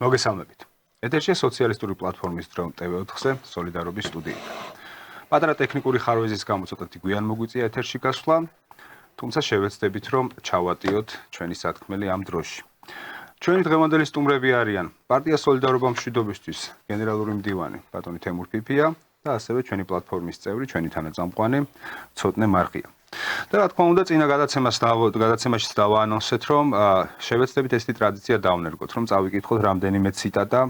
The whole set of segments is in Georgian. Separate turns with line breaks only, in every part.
მოგესალმებით. ეთერშია სოციალისტური პლატფორმის დრო TV4-ზე სოლიდარობის სტუდიიდან. პატარა ტექნიკური ხარვეზის გამო ცოტათი გვიან მოგვიწია ეთერში გასვლა, თუმცა შევეცდებით რომ ჩავატიოთ ჩვენი სათქმელი ამ დროში. ჩვენი დღევანდელი სტუმრები არიან პარტია სოლიდარობა მშვიდობისთვის გენერალური მდივანი ბატონი თემურ ფიფია და ასევე ჩვენი პლატფორმის წევრი, ჩვენი თანაწამყვანი ცოტნე მარღია. და რა თქმა უნდა, წინა გადაცემაში დავაანონსეთ, რომ შევეცდებით ესეთი ტრადიცია დავნერგოთ, რომ წავიკითხოთ რამდენიმე ციტატა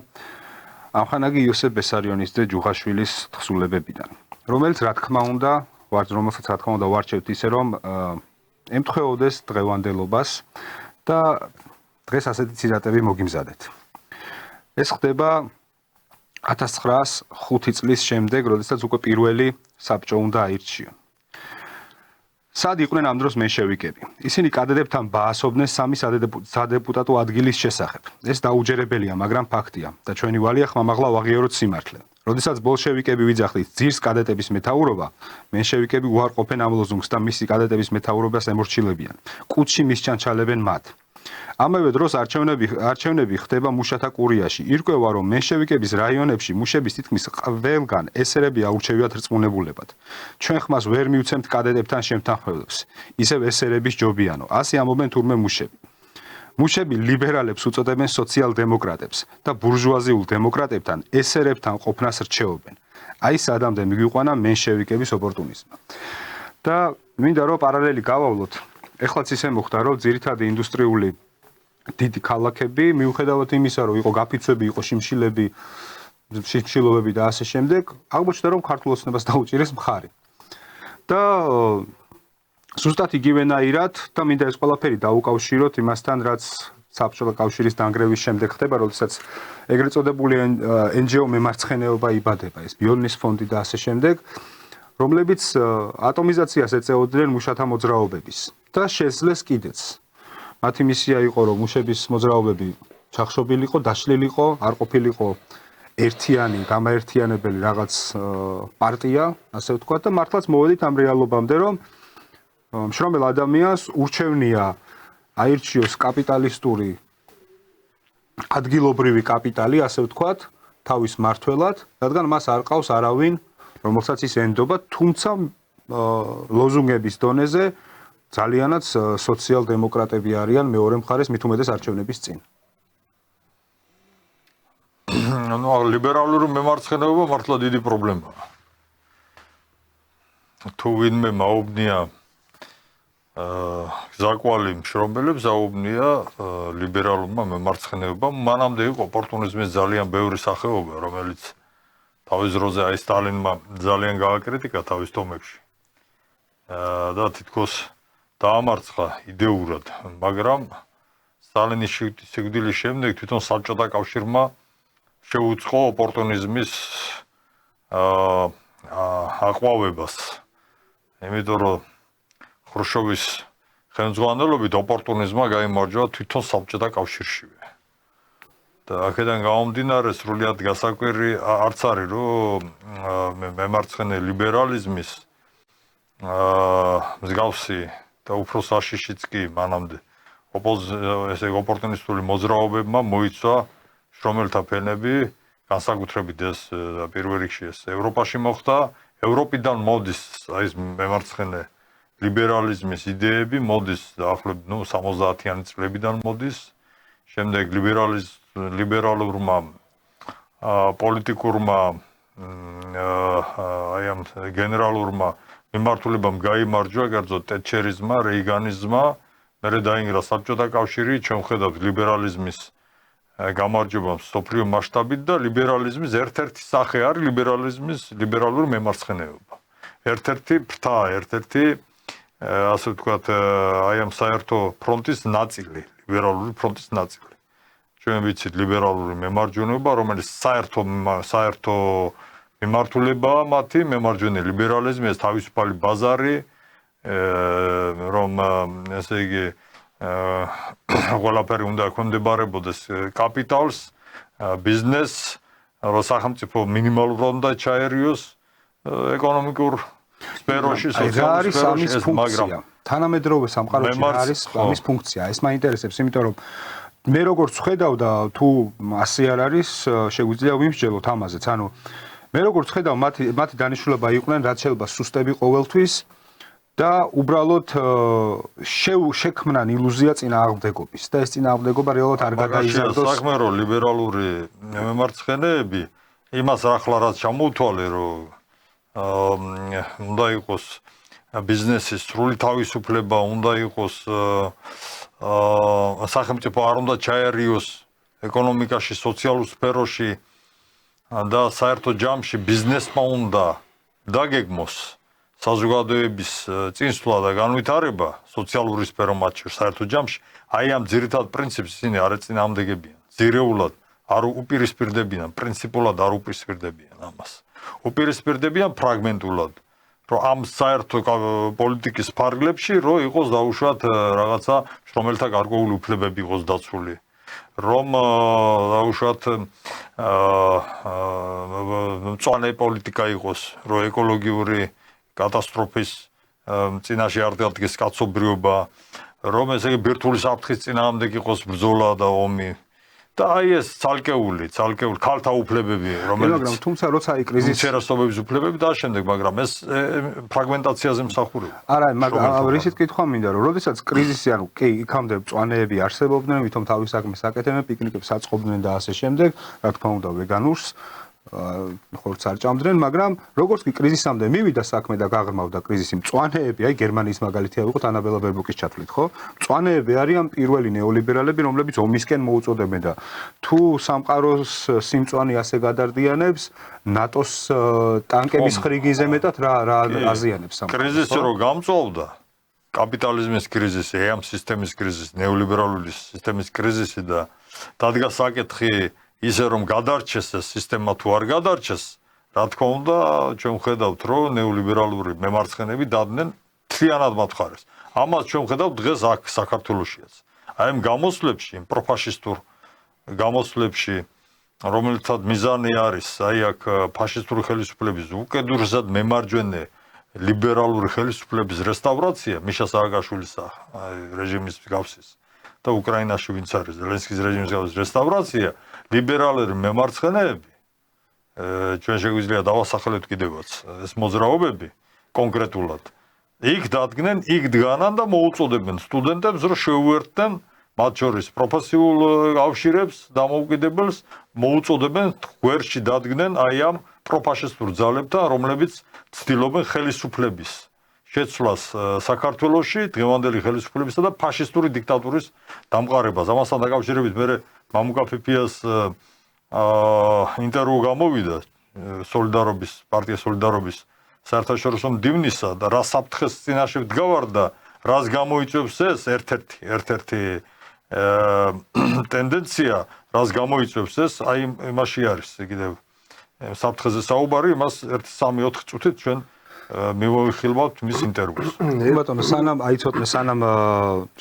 ამხანაგი იოსებ ბესარიონის და ჯუღაშვილის თხზულებებიდან, რომელსაც რა თქმა უნდა ვარჩევთ ისე, რომ ემთხვეოდეს დღევანდელობას და დღეს ასეთი ციტატები მოგიმზადეთ. ეს ხდება 1905 წლის შემდეგ, როდესაც უკვე პირველი საბჭო უნდა აირჩიონ. სად იყვნენ ამ დროს მენშევიკები? ისინი კადეტებთან ბაასობდნენ სამი სადეპუტატო ადგილის შესახებ. ეს დაუჯერებელია, მაგრამ ფაქტია და ჩვენი ვალია ხმამაღლა ვაღიაროთ სიმართლე. როდესაც ბოლშევიკები ვიძახდით ძირს კადეტების მეთაურობა, მენშევიკები უარყოფენ ამ ლოზუნგს და მისი კადეტების მეთაურობას ემორჩილებიან. კუდში მისჩანჩალებენ მათ. ამავე დროს არჩევნები ხდება მუშათა კურიაში. ირკვევა, რომ მენშევიკების რაიონებში მუშების თითქმის ყველგან ესერები აურჩევიათ რწმუნებულებად. ჩვენ ხმას ვერ მივცემთ კადეტებთან შემთანხმებლებს. ისევ ესერების ჯობიანო. ასე ამობენ თურმე მუშები. მუშები ლიბერალებს უწოდებენ სოციალ-დემოკრატებს და ბურჟუაზიულ დემოკრატებთან ესერებთან ყოფნას რჩეობენ. აი სადამდე მიგვიყვანა მენშევიკების ოპორტუნიზმი. და მინდა რომ პარალელი გავავლოთ. ეხლაც ისე მოხდა, რომ ძირითადი ინდუსტრიული დიდი ქალაქები, მიუხედავად იმისა, რომ იყო გაფიცვები, იყო შიმშილობები და ასე შემდეგ, აღმოჩნდა, რომ ქართულ ოცნებას დაუჭირეს მხარი. და ზუსტად იგივენაირად და მინდა ეს ყველაფერი დაუკავშიროთ იმასთან, რაც საბჭოთა კავშირის დანგრევის შემდეგ ხდება, როდესაც ეგრეთ წოდებული NGO მემარცხენეობა იბადება, ეს ბიოლნის ფონდი და ასე შემდეგ, რომლებიც ატომიზაციას ეწეოდნენ მუშათა მოძრაობების და შეძლეს კიდეც. მათი მისია იყო, რომ მუშების მოძრაობები ჩახშობილიყო, დაშლილიყო, არ ყოფილიყო ერთიანი, გამაერთიანებელი რაღაც პარტია, ასე ვთქვათ, და მართლაც მოვედით ამ რეალობამდე, რომ მშრომელ ადამიანს ურჩევნია აირჩიოს კაპიტალისტური ადგილობრივი კაპიტალი, ასე ვთქვათ, თავის მმართველად, რადგან მას არ ყავს არავინ, რომელსაც ის ენდობა, თუმცა ლოზუნგების დონეზე ძალიანაც სოციალ-დემოკრატები არიან მეორე მხარეს მით უმეტეს არჩევნების წინ.
ლიბერალური მემარცხენეობა მართლა დიდი პრობლემაა. თუ ვინმე მაუბნია ზაკვალი მშრომელებს, აუბნია ლიბერალურმა მემარცხენეობამ, მანამდე იყო ოპორტუნიზმის ძალიან ბევრი სახეობა, რომელიც თავის დროზე აი სტალინმა ძალიან გააკრიტიკა თავის ტომებში. და თითქოს დაამარცხა იდეურად, მაგრამ სტალინის სიკვდილის შემდეგ თვითონ საბჭოთა კავშირმა შეუწყო ოპორტუნიზმის აყვავებას. იმიტომ რომ ხრუშჩოვის ხელმძღვანელობით ოპორტუნიზმმა გაიმარჯვა თვითონ საბჭოთა კავშირშივე. და აქედან გამომდინარე სრულიად გასაკვირი არც არის, რომ მემარცხენე ლიბერალიზმის მსგავსი და უფრო საშიშიც კი მანამდე ესე ოპორტუნისტული მოძრაობებმა მოიცვა შრომელთა ფენები, განსაკუთრებით ეს პირველ რიგში ეს ევროპაში მოხდა. ევროპიდან მოდის აი ეს მემარცხენე ლიბერალიზმის იდეები, მოდის დაახლოებით 70-იანი წლებიდან მოდის. შემდეგ ლიბერალურმა პოლიტიკურმა აი ამ გენერალურმა მიმართულებამ გაიმარჯვა კერძოდ ტეტჩერიზმმა, რეიგანიზმმა, მერე დაინგრა საბჭოთა კავშირი, ჩვენ ვხედავთ ლიბერალიზმის გამარჯვება მსოფლიო მასშტაბით და ლიბერალიზმის ერთ-ერთი სახე არის ლიბერალური მემარცხენეობა. ერთ-ერთი ფრთა, ერთ-ერთი ასე ვთქვათ, აი ამ საერთო ფრონტის ნაწილი, ლიბერალური ფრონტის ნაწილი. ჩვენ ვიცით ლიბერალური მემარჯვენეობა, რომელიც საერთო მიმართულებაა მათი, მემარჯვენე ლიბერალიზმი, ეს თავისუფალი ბაზარი, რომ ესე იგი ყველაფერი უნდა ექვემდებარებოდეს კაპიტალს, ბიზნესს, რომ სახელმწიფო მინიმალურად უნდა ჩაერიოს ეკონომიკურ სფეროში, სოციალურ სფეროში,
მაგრამ თანამედროვე სამყაროში არის ამის ფუნქცია. ეს მაინტერესებს, იმიტომ რომ მე როგორც ხედავ და თუ ასე არ არის, შეგვიძლია ვიმსჯელოთ ამაზეც. ანუ მე როგორც ხედავ, მათი დანიშნულება იყვნენ, რაც შეიძლება სუსტები ყოველთვის და უბრალოდ შექმნან ილუზია წინააღმდეგობის და ეს წინააღმდეგობა რეალურად არ გადაიზარდოს.
საქმე რომ ლიბერალური მემარცხენეები იმას ახლა რაც ჩამოუთვალე რომ უნდა იყოს ბიზნესის სრული თავისუფლება, უნდა იყოს სახელმწიფო არ უნდა ჩაერიოს ეკონომიკაში, სოციალურ სფეროში და საერთო ჯამში ბიზნესმა უნდა დაგეგმოს საზოგადოების წინსვლა და განვითარება სოციალური სფერო მათ შორის საერთო ჯამში, აი ამ ძირითად პრინციპს ისინი არ ეწინააღმდეგებიან. ძირეულად არ უპირისპირდებიან, პრინციპულად არ უპირისპირდებიან ამას. უპირისპირდებიან ფრაგმენტულად, რომ ამ საერთო პოლიტიკის ფარგლებში რომ იყოს დაუშვათ რაღაცა შრომელთა გარკვეული უფლებები იყოს დაცული. რომ დაუშვათ მწვანე პოლიტიკა იყოს, რომ ეკოლოგიური კატასტროფის წინაშე არ დადგეს კაცობრიობა, რომ ესე იგი ბირთვული საფრთხის წინააღმდეგ იყოს ბრძოლა და ომი. და აი ეს ცალკეული ქალთა უფლებები, რომელიც
მაგრამ თუმცა როცა აი კრიზისი
umcerasobების უფლებები და შემდეგ, მაგრამ ეს ფრაგმენტაციაზე მსახურია.
არა, მაგრამ რისით კითხვა მინდა, რომ როდესაც კრიზისი, ანუ კი, იქამდე მწვანეები არსებობდნენ, ვითომ თავის საქმეს აკეთებდნენ, პიკნიკებს აწყობდნენ და ასე შემდეგ, რა თქმა უნდა, ვეგანურს ხორცს არ ჭამდნენ, მაგრამ როგორც კი კრიზისამდე მივიდა საქმე და გაღრმავდა კრიზისი, მწვანეები, აი გერმანიის მაგალითი ავიღოთ ანაბელა ბერბოკის ჩათვლით, ხო? მწვანეები არიან პირველი ნეოლიბერალები, რომლებიც ომისკენ მოუწოდებენ და თუ სამყაროს სიმწვანე ასე გადარდიანებს, ნატოს ტანკების ხრიგიზე მეტად რა აზიანებს სამყაროს.
კრიზისი რო გამწვავდა, კაპიტალიზმის კრიზისი, ამ სისტემის კრიზისი, ნეოლიბერალური სისტემის კრიზისი და დადგა საკითხი ისე რომ გადარჩეს ეს სისტემა თუ არ გადარჩეს, რა თქმა უნდა, ჩვენ ვხედავთ, რომ ნეოლიბერალური მემარცხენეები დადდნენ მთლიანად მათ მხარეს. ამას ჩვენ ვხედავთ დღეს აქ საქართველოშიაც. აი ამ გამოსვლებში, პროფაშისტურ გამოსვლებში, რომელთაც მიზანი არის, აი აქ ფაშისტური ხელისუფლების უკიდურესად მემარჯვენე ლიბერალური ხელისუფლების რესტავრაცია, მიშა სააკაშვილის რეჟიმის მსგავსის და უკრაინაში ვინც არის ზელენსკის რეჟიმის მსგავსის რესტავრაცია, ლიბერალური მემარცხენეები ჩვენ შეგვიძლია დავასახელოთ კიდევაც ეს მოძრაობები კონკრეტულად. იქ დადგნენ, იქ დგანან და მოუწოდებენ სტუდენტებს, რომ შეუერთდნენ მათ შორის პროფესიულ კავშირებს, დამოუკიდებელს, მოუწოდებენ გვერდში დადგნენ აი ამ პროფაშისტურ ძალებთან, რომლებიც ცდილობენ ხელისუფლების შეცვლას საქართველოში, დღევანდელი ხელისუფლებისა და ფაშისტური დიქტატურის დამყარებას. ამასთან დაკავშირებით მე მამუკა ფიფიას ინტერვიუ გამოვიდა პარტია სოლიდარობის საერთაშორისო მდივნისა და რა საფრთხეს წინაშე ვდგავარ და რას გამოიწვევს ეს ერთ-ერთი ტენდენცია, რას გამოიწვევს ეს, აი იმაში არის კიდევ საფრთხეზე საუბარი, იმას 1-3-4 წუთით ჩვენ მივიხილავთ მის ინტერვიუს.
ბატონო, ცოტნე სანამ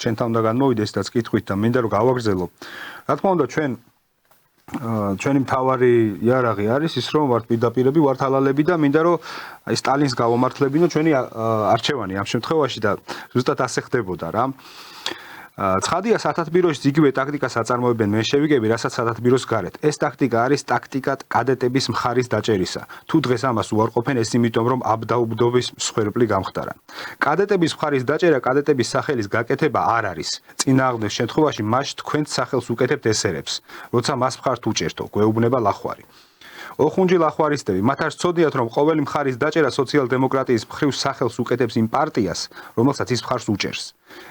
შენთან უნდა განმოვიდეს და კითხვით და მინდა რომ გავაგრძელო. რა თქმა უნდა, ჩვენი მთავარი იარაღი არის ის, რომ ვართ პირდაპირები, ვართ ალალები და მინდა რომ აი სტალინს გავამართლებინო ჩვენი არჩევანი ამ შემთხვევაში და ზუსტად ასე ხდებოდა რა. ცხადია, სათათბიროში იგივე ტაქტიკას აწარმოებენ მენშევიკები, რასაც სათათბიროს გარეთ. ეს ტაქტიკა არის ტაქტიკა კადეტების მხარის დაჭერისა. თუ დღეს ამას უარყოფენ, ეს იმიტომ, რომ აბდაუბდობის მსხვერპლი გამხდარა. კადეტების მხარის დაჭერა, კადეტების სახელის გაკეთება არ არის. წინააღმდეგ შემთხვევაში მას თქვენც სახელს უკეთებთ ესერებს, როცა მას მხართ უჭერთო, გვეუბნება ლახვარი. ოხუნჯი ლახვარისტები, მათ არ სცოდიათ, რომ ყოველი მხარის დაჭერა სოციალ-დემოკრატიის მხრივ სახელს უკეთებს იმ პარტიას, რომელსაც ის მხარს უჭერს.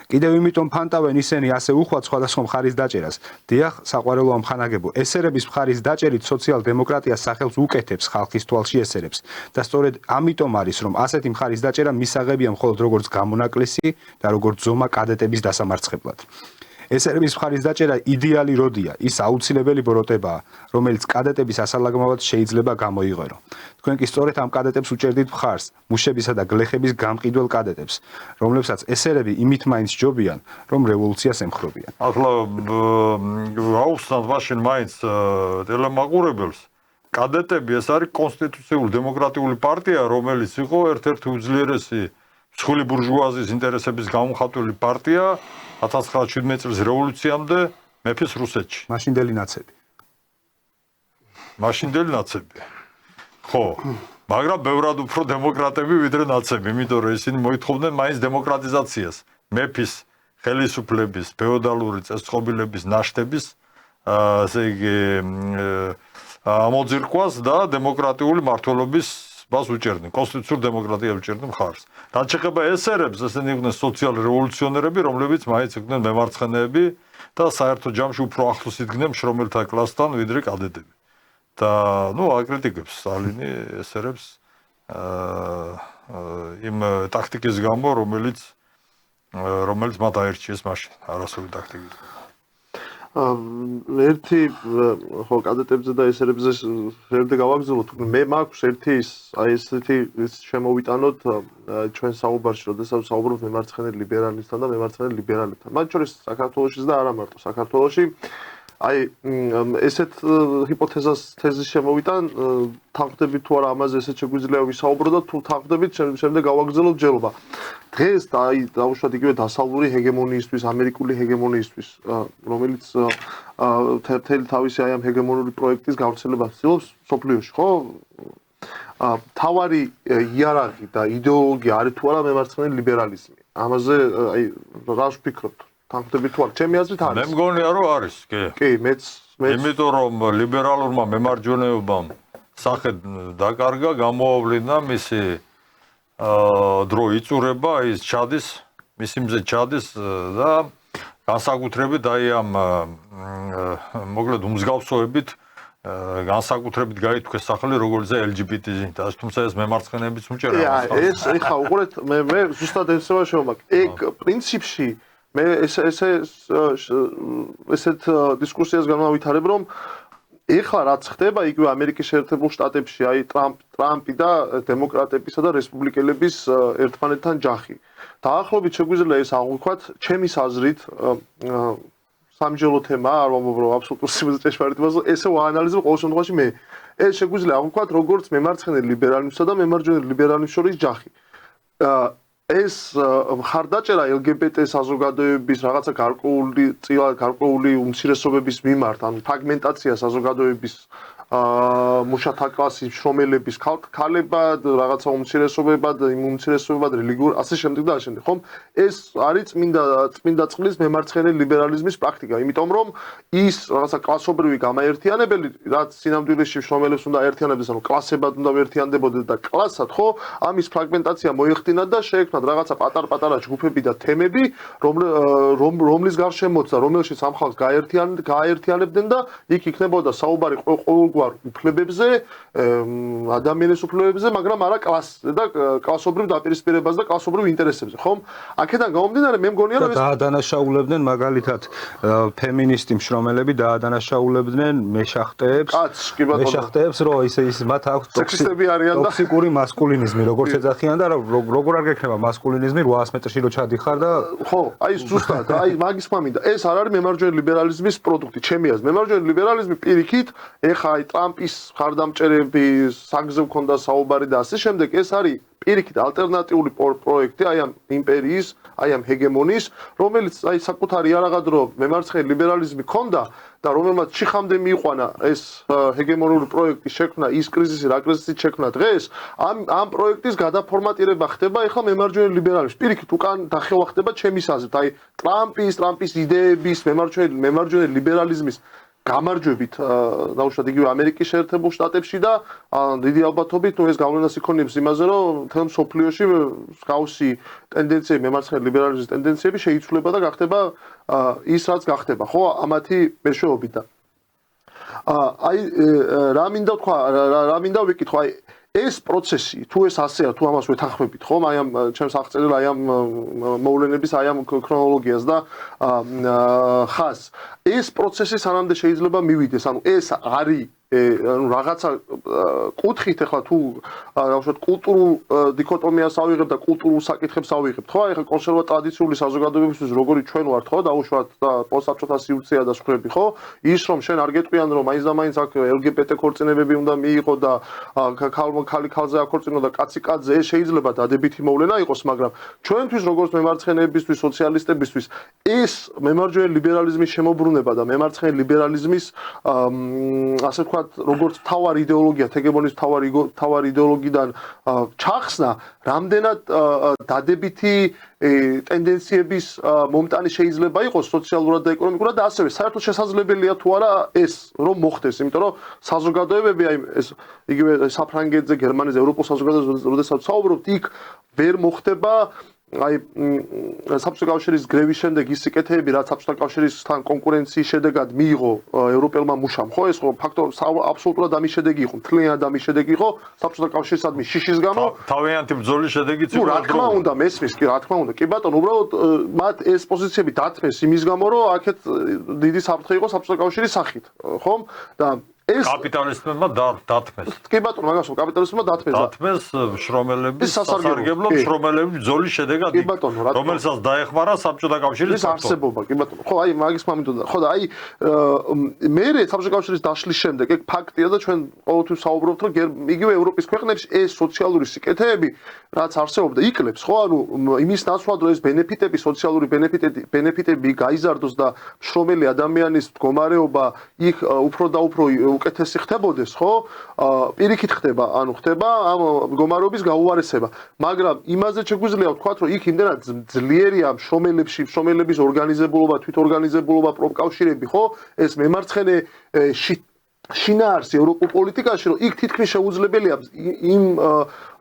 კიდევ იმიტომ ფანტავენ ისინი ასე უხვად სხვადასხვა მხარის დაჭერას. დიახ, საყვარელო ამხანაგებო, ესერების მხარის დაჭერით სოციალ-დემოკრატიას სახელს უკეთებს ხალხის თვალში ესერებს. და სწორედ ამიტომ არის, რომ ასეთი მხარის დაჭერა მისაღებია მხოლოდ როგორც გამონაკლისი და როგორც ზომა კადეტების დასამარცხებლად. ესერების მხარის დაჭერა იდეალი როდია, ის აუცილებელი ბოროტებაა, რომელიც კადეტების ასალაგმავად შეიძლება გამოიყერო. თქვენ კი სწორედ ამ კადეტებს უჭერდით მხარს, მუშებისა და გლეხების გამყიდველ კადეტებს, რომლებსაც ესერები იმით მაინც ჯობიან, რომ რევოლუციას ემხრობიან.
ახლა აუხსნათ მაშინ მაინც ტელემაყურებელს, კადეტები ეს არის კონსტიტუციური დემოკრატიული პარტია, რომელიც იყო ერთ-ერთი უძლიერესი მსხვილი ბურჟუაზიის ინტერესების გამომხატველი პარტია 1917 წლის რევოლუციამდე მეფის რუსეთში.
მაშინდელი ნაცები.
მაშინდელი ნაცები. ხო, მაგრამ ბევრად უფრო დემოკრატები ვიდრე ნაცები, იმიტომ რომ ისინი მოითხოვდნენ მაინც დემოკრატიზაციას. მეფის ხელისუფლების, феოდალური წესწყობილების ნაშთების, ასე იგი, ამოძირკვას და დემოკრატიული მართლობის მას უჭერდნენ, კონსტიტუციურ დემოკრატიას უჭერდნენ მხარს. რაც შეეხება ესერებს, ესენი იყვნენ სოციალ-რევოლუციონერები, რომლებიც მაინც იყვნენ მემარცხენეები და საერთო ჯამში უფრო ახლოს იდგნენ შრომელთა კლასთან, ვიდრე კადეტები. და ნუ აკრიტიკებს სტალინი ესერებს იმ ტაქტიკის გამო, რომელიც მათ აერჩიეს მაშინ, არასრული ტაქტიკით.
ერთი ხო კადეტებზე და ესერებზე შევდე გავაგზავნოთ. მე მაქვს ერთი ესეთი შემოვიტანოთ ჩვენ საუბარში, როდესაც საუბრობთ მემარცხენე ლიბერალისტთან და მემარცხენე ლიბერალებთან. მათ შორის საქართველოშიც და არა მარტო საქართველოში აი ესეთ ჰიპოთეზას თეზის შემოვიტან თანხმდებით თუ არა ამაზე ესეც შეგვიძლია ვისაუბრო და თუ თანხმდებით შემდეგ გავაგრძელოთ ჯელობა. დღეს აი დაუშვათ იგივე დასავლური ჰეგემონიისთვის, ამერიკული ჰეგემონიისთვის, რომელიც თერთელი თავისი აი ამ ჰეგემონური პროექტის გავრცელებას ცდილობს სოფლიოში, ხო? თავარი იარაღი და იდეოლოგია არის თუ არა მემარცხენე ლიბერალიზმი. ამაზე აი რა ვფიქრობთ? თანხმდებით თუ არა? ჩემი აზრით არის.
მე მგონია რომ არის, კი.
კი, მეც
იმიტომ რომ ლიბერალურმა მემარჯვენეობამ სახე დაკარგა, გამოავლინა მისი დრო იწურება, ის ჩადის, მისი მზე ჩადის და განსაკუთრებით აი ამ მოკლედ უმსგავსოებით განსაკუთრებით გაითქვეს სახელი როგორიცაა LGBT-ი და თუმცა ეს მემარცხენეებიც უჭერა.
ეს ეხა უყურეთ მე ზუსტად ესევა შევამაკ. ეგ პრინციპში მე ესეთ დისკუსიას განვავითარებ რომ ეხლა რაც ხდება იგივე ამერიკის შეერთებულ შტატებში აი ტრამპი და დემოკრატებისა და რესპუბლიკელების ერთმანეთთან ჯახი. დაახლოებით შეგვიძლია ეს აღვქვათ ჩემის აზრით სამჯელო თემა არ ვამბობ აბსოლუტურ სიმაზე ჭეშმარიტებას ესე ვაანალიზებ ყოველ შემთხვევაში მე ეს შეგვიძლია აღვქვათ როგორც მემარცხენე ლიბერალიზმსა და მემარჯვენე ლიბერალიზმის შორის ჯახი. ეს მხარდაჭერა LGBT საზოგადოების რაღაცა გარკვეული უმცირესობების მიმართ, ანუ ფრაგმენტაცია საზოგადოების მუშათა კლასის შრომელების ქალებად, რაღაცა უმცირესობებად, უმცირესობებად რელიგიურ ასე შემდეგ და ასე შემდეგ, ხომ? ეს არის წმინდა წყლის მემარცხენე ლიბერალიზმის პრაქტიკა, იმიტომ რომ ის რაღაცა კლასობრივი გამაერთიანებელი, რაც სინამდვილეში შრომელებს უნდა აერთიანებდეს, ანუ კლასებად უნდა ერთიანდებოდეს და კლასად, ხო? ამის ფრაგმენტაცია მოიხდინა და შეექმნათ რაღაცა პატარ-პატარა ჯგუფები და თემები, რომლის გარშემოც და რომელშიც ამ ხალხს გააერთიანებდნენ და იქ იქნებოდა საუბარი ყოველგვარ უფლებებზე, ადამიანის უფლებებზე, მაგრამ არა კლასზე და კლასობრივ დაპირისპირებას და კლასობრივ ინტერესებზე, ხომ? აქედან გამომდინარე, მე მგონია რომ ეს
დაადანაშაულებდნენ მაგალითად ფემინისტი მშრომელები დაადანაშაულებდნენ მეშახტეებს, რომ ის მათ აქვს
სექსისტები არიან და
ტოქსიკური მასკულინიზმი, როგორც ეძახიან და როგორ არ გექნება მასკულინიზმი 800 მეტრში რო ჩადიხარ და
ხო, აი ზუსტად, აი მაგის მამინდა. ეს არ არის მემარჯვენე ლიბერალიზმის პროდუქტი, ჩემი აზრით. მემარჯვენე ლიბერალიზმი პირიქით, ეხა აი ტრამპის ხარდამჭერების საგზო მქონდა საუბარი და ასე შემდეგ, ეს არის პირიქით ალტერნატიული პროექტი აი ამ იმპერიის, აი ამ ჰეგემონიის, რომელიც აი საკუთარი არაღადრო მემარცხენე ლიბერალიზმი ქონდა და რომელმაც ჩიხამდე მიიყვანა ეს ჰეგემონური პროექტის შექმნა, ის კრიზისი, რა კრიზისით შექმნა დღეს, ამ პროექტის გადაფორმატირება ხდება ეხლა მემარჯვენე ლიბერალიზმის. პირიქით უკან დახევა ხდება ჩემის აზრით, აი ტრამპის იდეების მემარჯვენე ლიბერალიზმის გამარჯვებით დაუშვათ იგივე ამერიკის შეერთებულ შტატებში და დიდი ალბათობით ეს გავლენას იქონიებს იმაზე, რომ მთელ მსოფლიოში მსგავსი ტენდენციები, მემარცხენე ლიბერალიზმის ტენდენციები შეიცვლება და გახდება ის რაც გახდება, ხო, ამათი მეშვეობით და აი რა მინდა ვიკითხო, აი ეს პროცესი, თუ ეს ასეა, თუ ამას ვეთანხმებით, ხომ? აი ამ ჩემს აღწერილ აი ამ მოვლენების, აი ამ ქრონოლოგიას და ხაზს. ეს პროცესი სანამდე შეიძლება მივიდეს, ანუ ეს არის ანუ რაღაცა კუთხით ახლა თუ ვთქვათ კულტურულ დიქოტომიას ავიღებ და კულტურულ საკითხებს ავიღებ, ხო? აი ახლა კონსერვა ტრადიციული საზოგადოებისთვის როგორი ჩვენ ვართ, ხო? დაუშვათ და პოსტსაბჭოთა სივრცეა და სხვები, ხო? ის რომ შენ არ გეტყვიან რომ მაინც და მაინც აქ LGBT ქორწინებები უნდა მიიღო და ხალი ხალზე აქორწინო და კაცი კაცზე, ეს შეიძლება დადებითი მოვლენა იყოს, მაგრამ ჩვენთვის როგორც მემარცხენეებისთვის, სოციალისტებისთვის ეს მემარჯვენე ლიბერალიზმის შემოbrunება და მემარცხენე ლიბერალიზმის ასე ვთქვათ, როგორც მთავარი იდეოლოგია, ჰეგემონის მთავარი იდეოლოგიიდან ჩახსნა, რამდენად დადებითი ტენდენციების მომტანი შეიძლება იყოს სოციალურად და ეკონომიკურად და ასევე საერთოდ შესაძლებელია თუ არა ეს რომ მოხდეს, იმიტომ რომ საზოგადოებები აი ეს იგივე საფრანგეთზე, გერმანიაზე, ევროპულ საზოგადოებაზე როდესაც საუბრობთ, იქ ვერ მოხდება აი საბჭოთა კავშირის გრევის შემდეგ ის სიკეთეები, რაც საბჭოთა კავშირისთან კონკურენციის შედეგად მიიღო ევროპელმა მუშამ, ხო ეს ხო ფაქტორ აბსოლუტურად ამის შედეგი იყო, მთლიანად ამის შედეგი იყო საბჭოთა კავშირისადმი შიშის გამო.
თავიანთი ბრძოლის შედეგიც
იყო. რა თქმა უნდა, მესმის, კი რა თქმა უნდა. კი ბატონო, უბრალოდ მათ ეს პოზიციები დათმეს იმის გამო, რომ აქეთ დიდი საფრთხე იყო საბჭოთა კავშირის სახით, ხომ? და ეს
კაპიტალისტებმა დათმეს.
კი ბატონო, მაგას რომ კაპიტალისტებმა დათმეს
შრომელების სასარგებლო შრომელების ბრძოლის შედეგად, რომელსაც დაეხმარა საბჭოთა კავშირის
არსებობა, კი ბატონო. ხო, აი მაგის მომენტოდა. ხო და აი მე საბჭოთა კავშირის დაშლის შემდეგ ეგ ფაქტია და ჩვენ ყოველთვის საუბრობთ, რომ იგივე ევროპის ქვეყნებში ეს სოციალური სიკეთეები, რაც არსებობდა, იკლებს, ხო? ანუ იმის ნაცვლად, რომ ეს ბენეფიტები, სოციალური ბენეფიტები გაიზარდოს და შრომელი ადამიანის მდგომარეობა იქ უფრო და უფრო უკეთესი ხდებოდეს, ხო? პირიქით ხდება, ანუ ხდება ამ მდგომარეობის გაუარესება. მაგრამ იმაზე შეგვიძლია ვთქვათ, რომ იქ იმდენად ძლიერია შრომელების ორგანიზებულობა, თვითორგანიზებულობა, პროფკავშირები, ხო? ეს მემარცხენე შინაარსი ევროპულ პოლიტიკაში, რომ იქ თითქმის შეუძლებელია იმ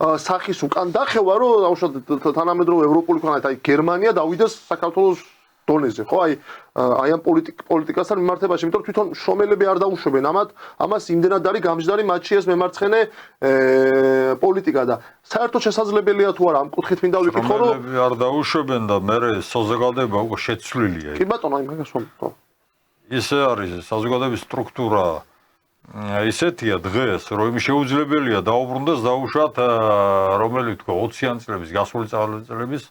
სახის უკან დახევა, რომ აუშვათ თანამედროვე ევროპული ქვეყნად, აი გერმანია დავიდეს საქართველოს დონეზე, ხო? აი ამ პოლიტიკასთან მიმართებაში, იმიტომ რომ თვითონ შრომელები არ დაუშვებენ ამას იმდენად არის გამჯდარი მათში ეს მემარცხენე პოლიტიკა და საერთოდ შესაძლებელია თუ არა ამ კუთხით მინდა ვიკითხო, რომ
შრომელები არ დაუშვებენ და მე საზოგადოება უკვე შეცვლილია.
კი ბატონო, აი მაგას რომ
ისე არის საზოგადოების სტრუქტურა ისეთია დღეს, რომ შეუძლებელია დაუბრუნდეს დაუშვათ რომელი თქვა 20-იან წლების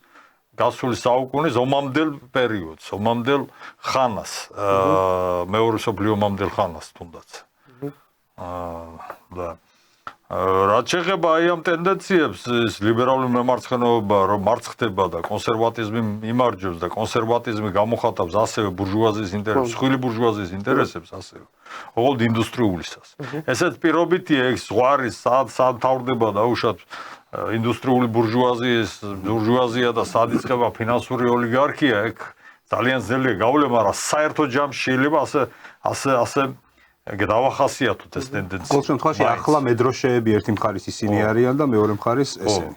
გასული საუკუნის ომამდელ პერიოდს, ომამდელ ხანას, მეორე მსოფლიო ომამდელ ხანას თუნდაც. და რაც შეეხება აი ამ ტენდენციებს, ეს ლიბერალური მემარცხენეობა რომ მარცხდება და კონსერვატიზმი იმარჯვებს და კონსერვატიზმი გამოხატავს ასევე ბურჟუაზიის ინტერესებს, სხვილი ბურჟუაზიის ინტერესებს ასევე, ოღონდ ინდუსტრიულისას. ესეც პირობითია, ეს ზღვარი სად თავდება დაუშვათ ინდუსტრიული ბურჟუაზია და სად იწყება ფინანსური ოლიგარქია, ეგ ძალიან ძნელია გავლენა, მაგრამ საერთო ჯამში შეიძლება ასე დავახასიათოთ ეს ტენდენცია.
ყოველ შემთხვევაში ახლა მედროშეები ერთი მხარის ისინი არიან და მეორე მხარის ესენი.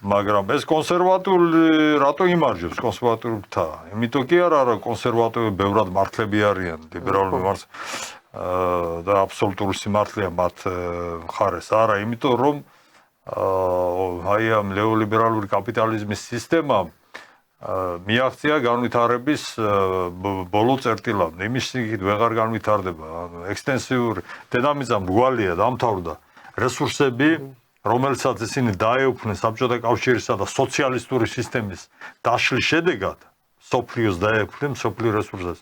მაგრამ ეს კონსერვატული რატო იმარჯვებს კონსერვატულთა? იმიტომ კი არა, რომ კონსერვატულები ბევრად მართლები არიან, ლიბერალური და აბსოლუტური სიმართლეა მათ მხარეს. არა, იმიტომ რომ აი ამ ნეოლიბერალური კაპიტალიზმის სისტემამ მიაღწია განვითარების ბოლო წერტილამდე. იმის იქით ვეღარ განვითარდება. ექსტენსიური დედამიწა მრგვალია, დამთავრდა რესურსები, რომელსაც ისინი დაეუფლნენ საბჭოთა კავშირისა და სოციალისტური სისტემის დაშლის შედეგად, სოფლიოს დაეუფლნენ, სოფლიო რესურსებს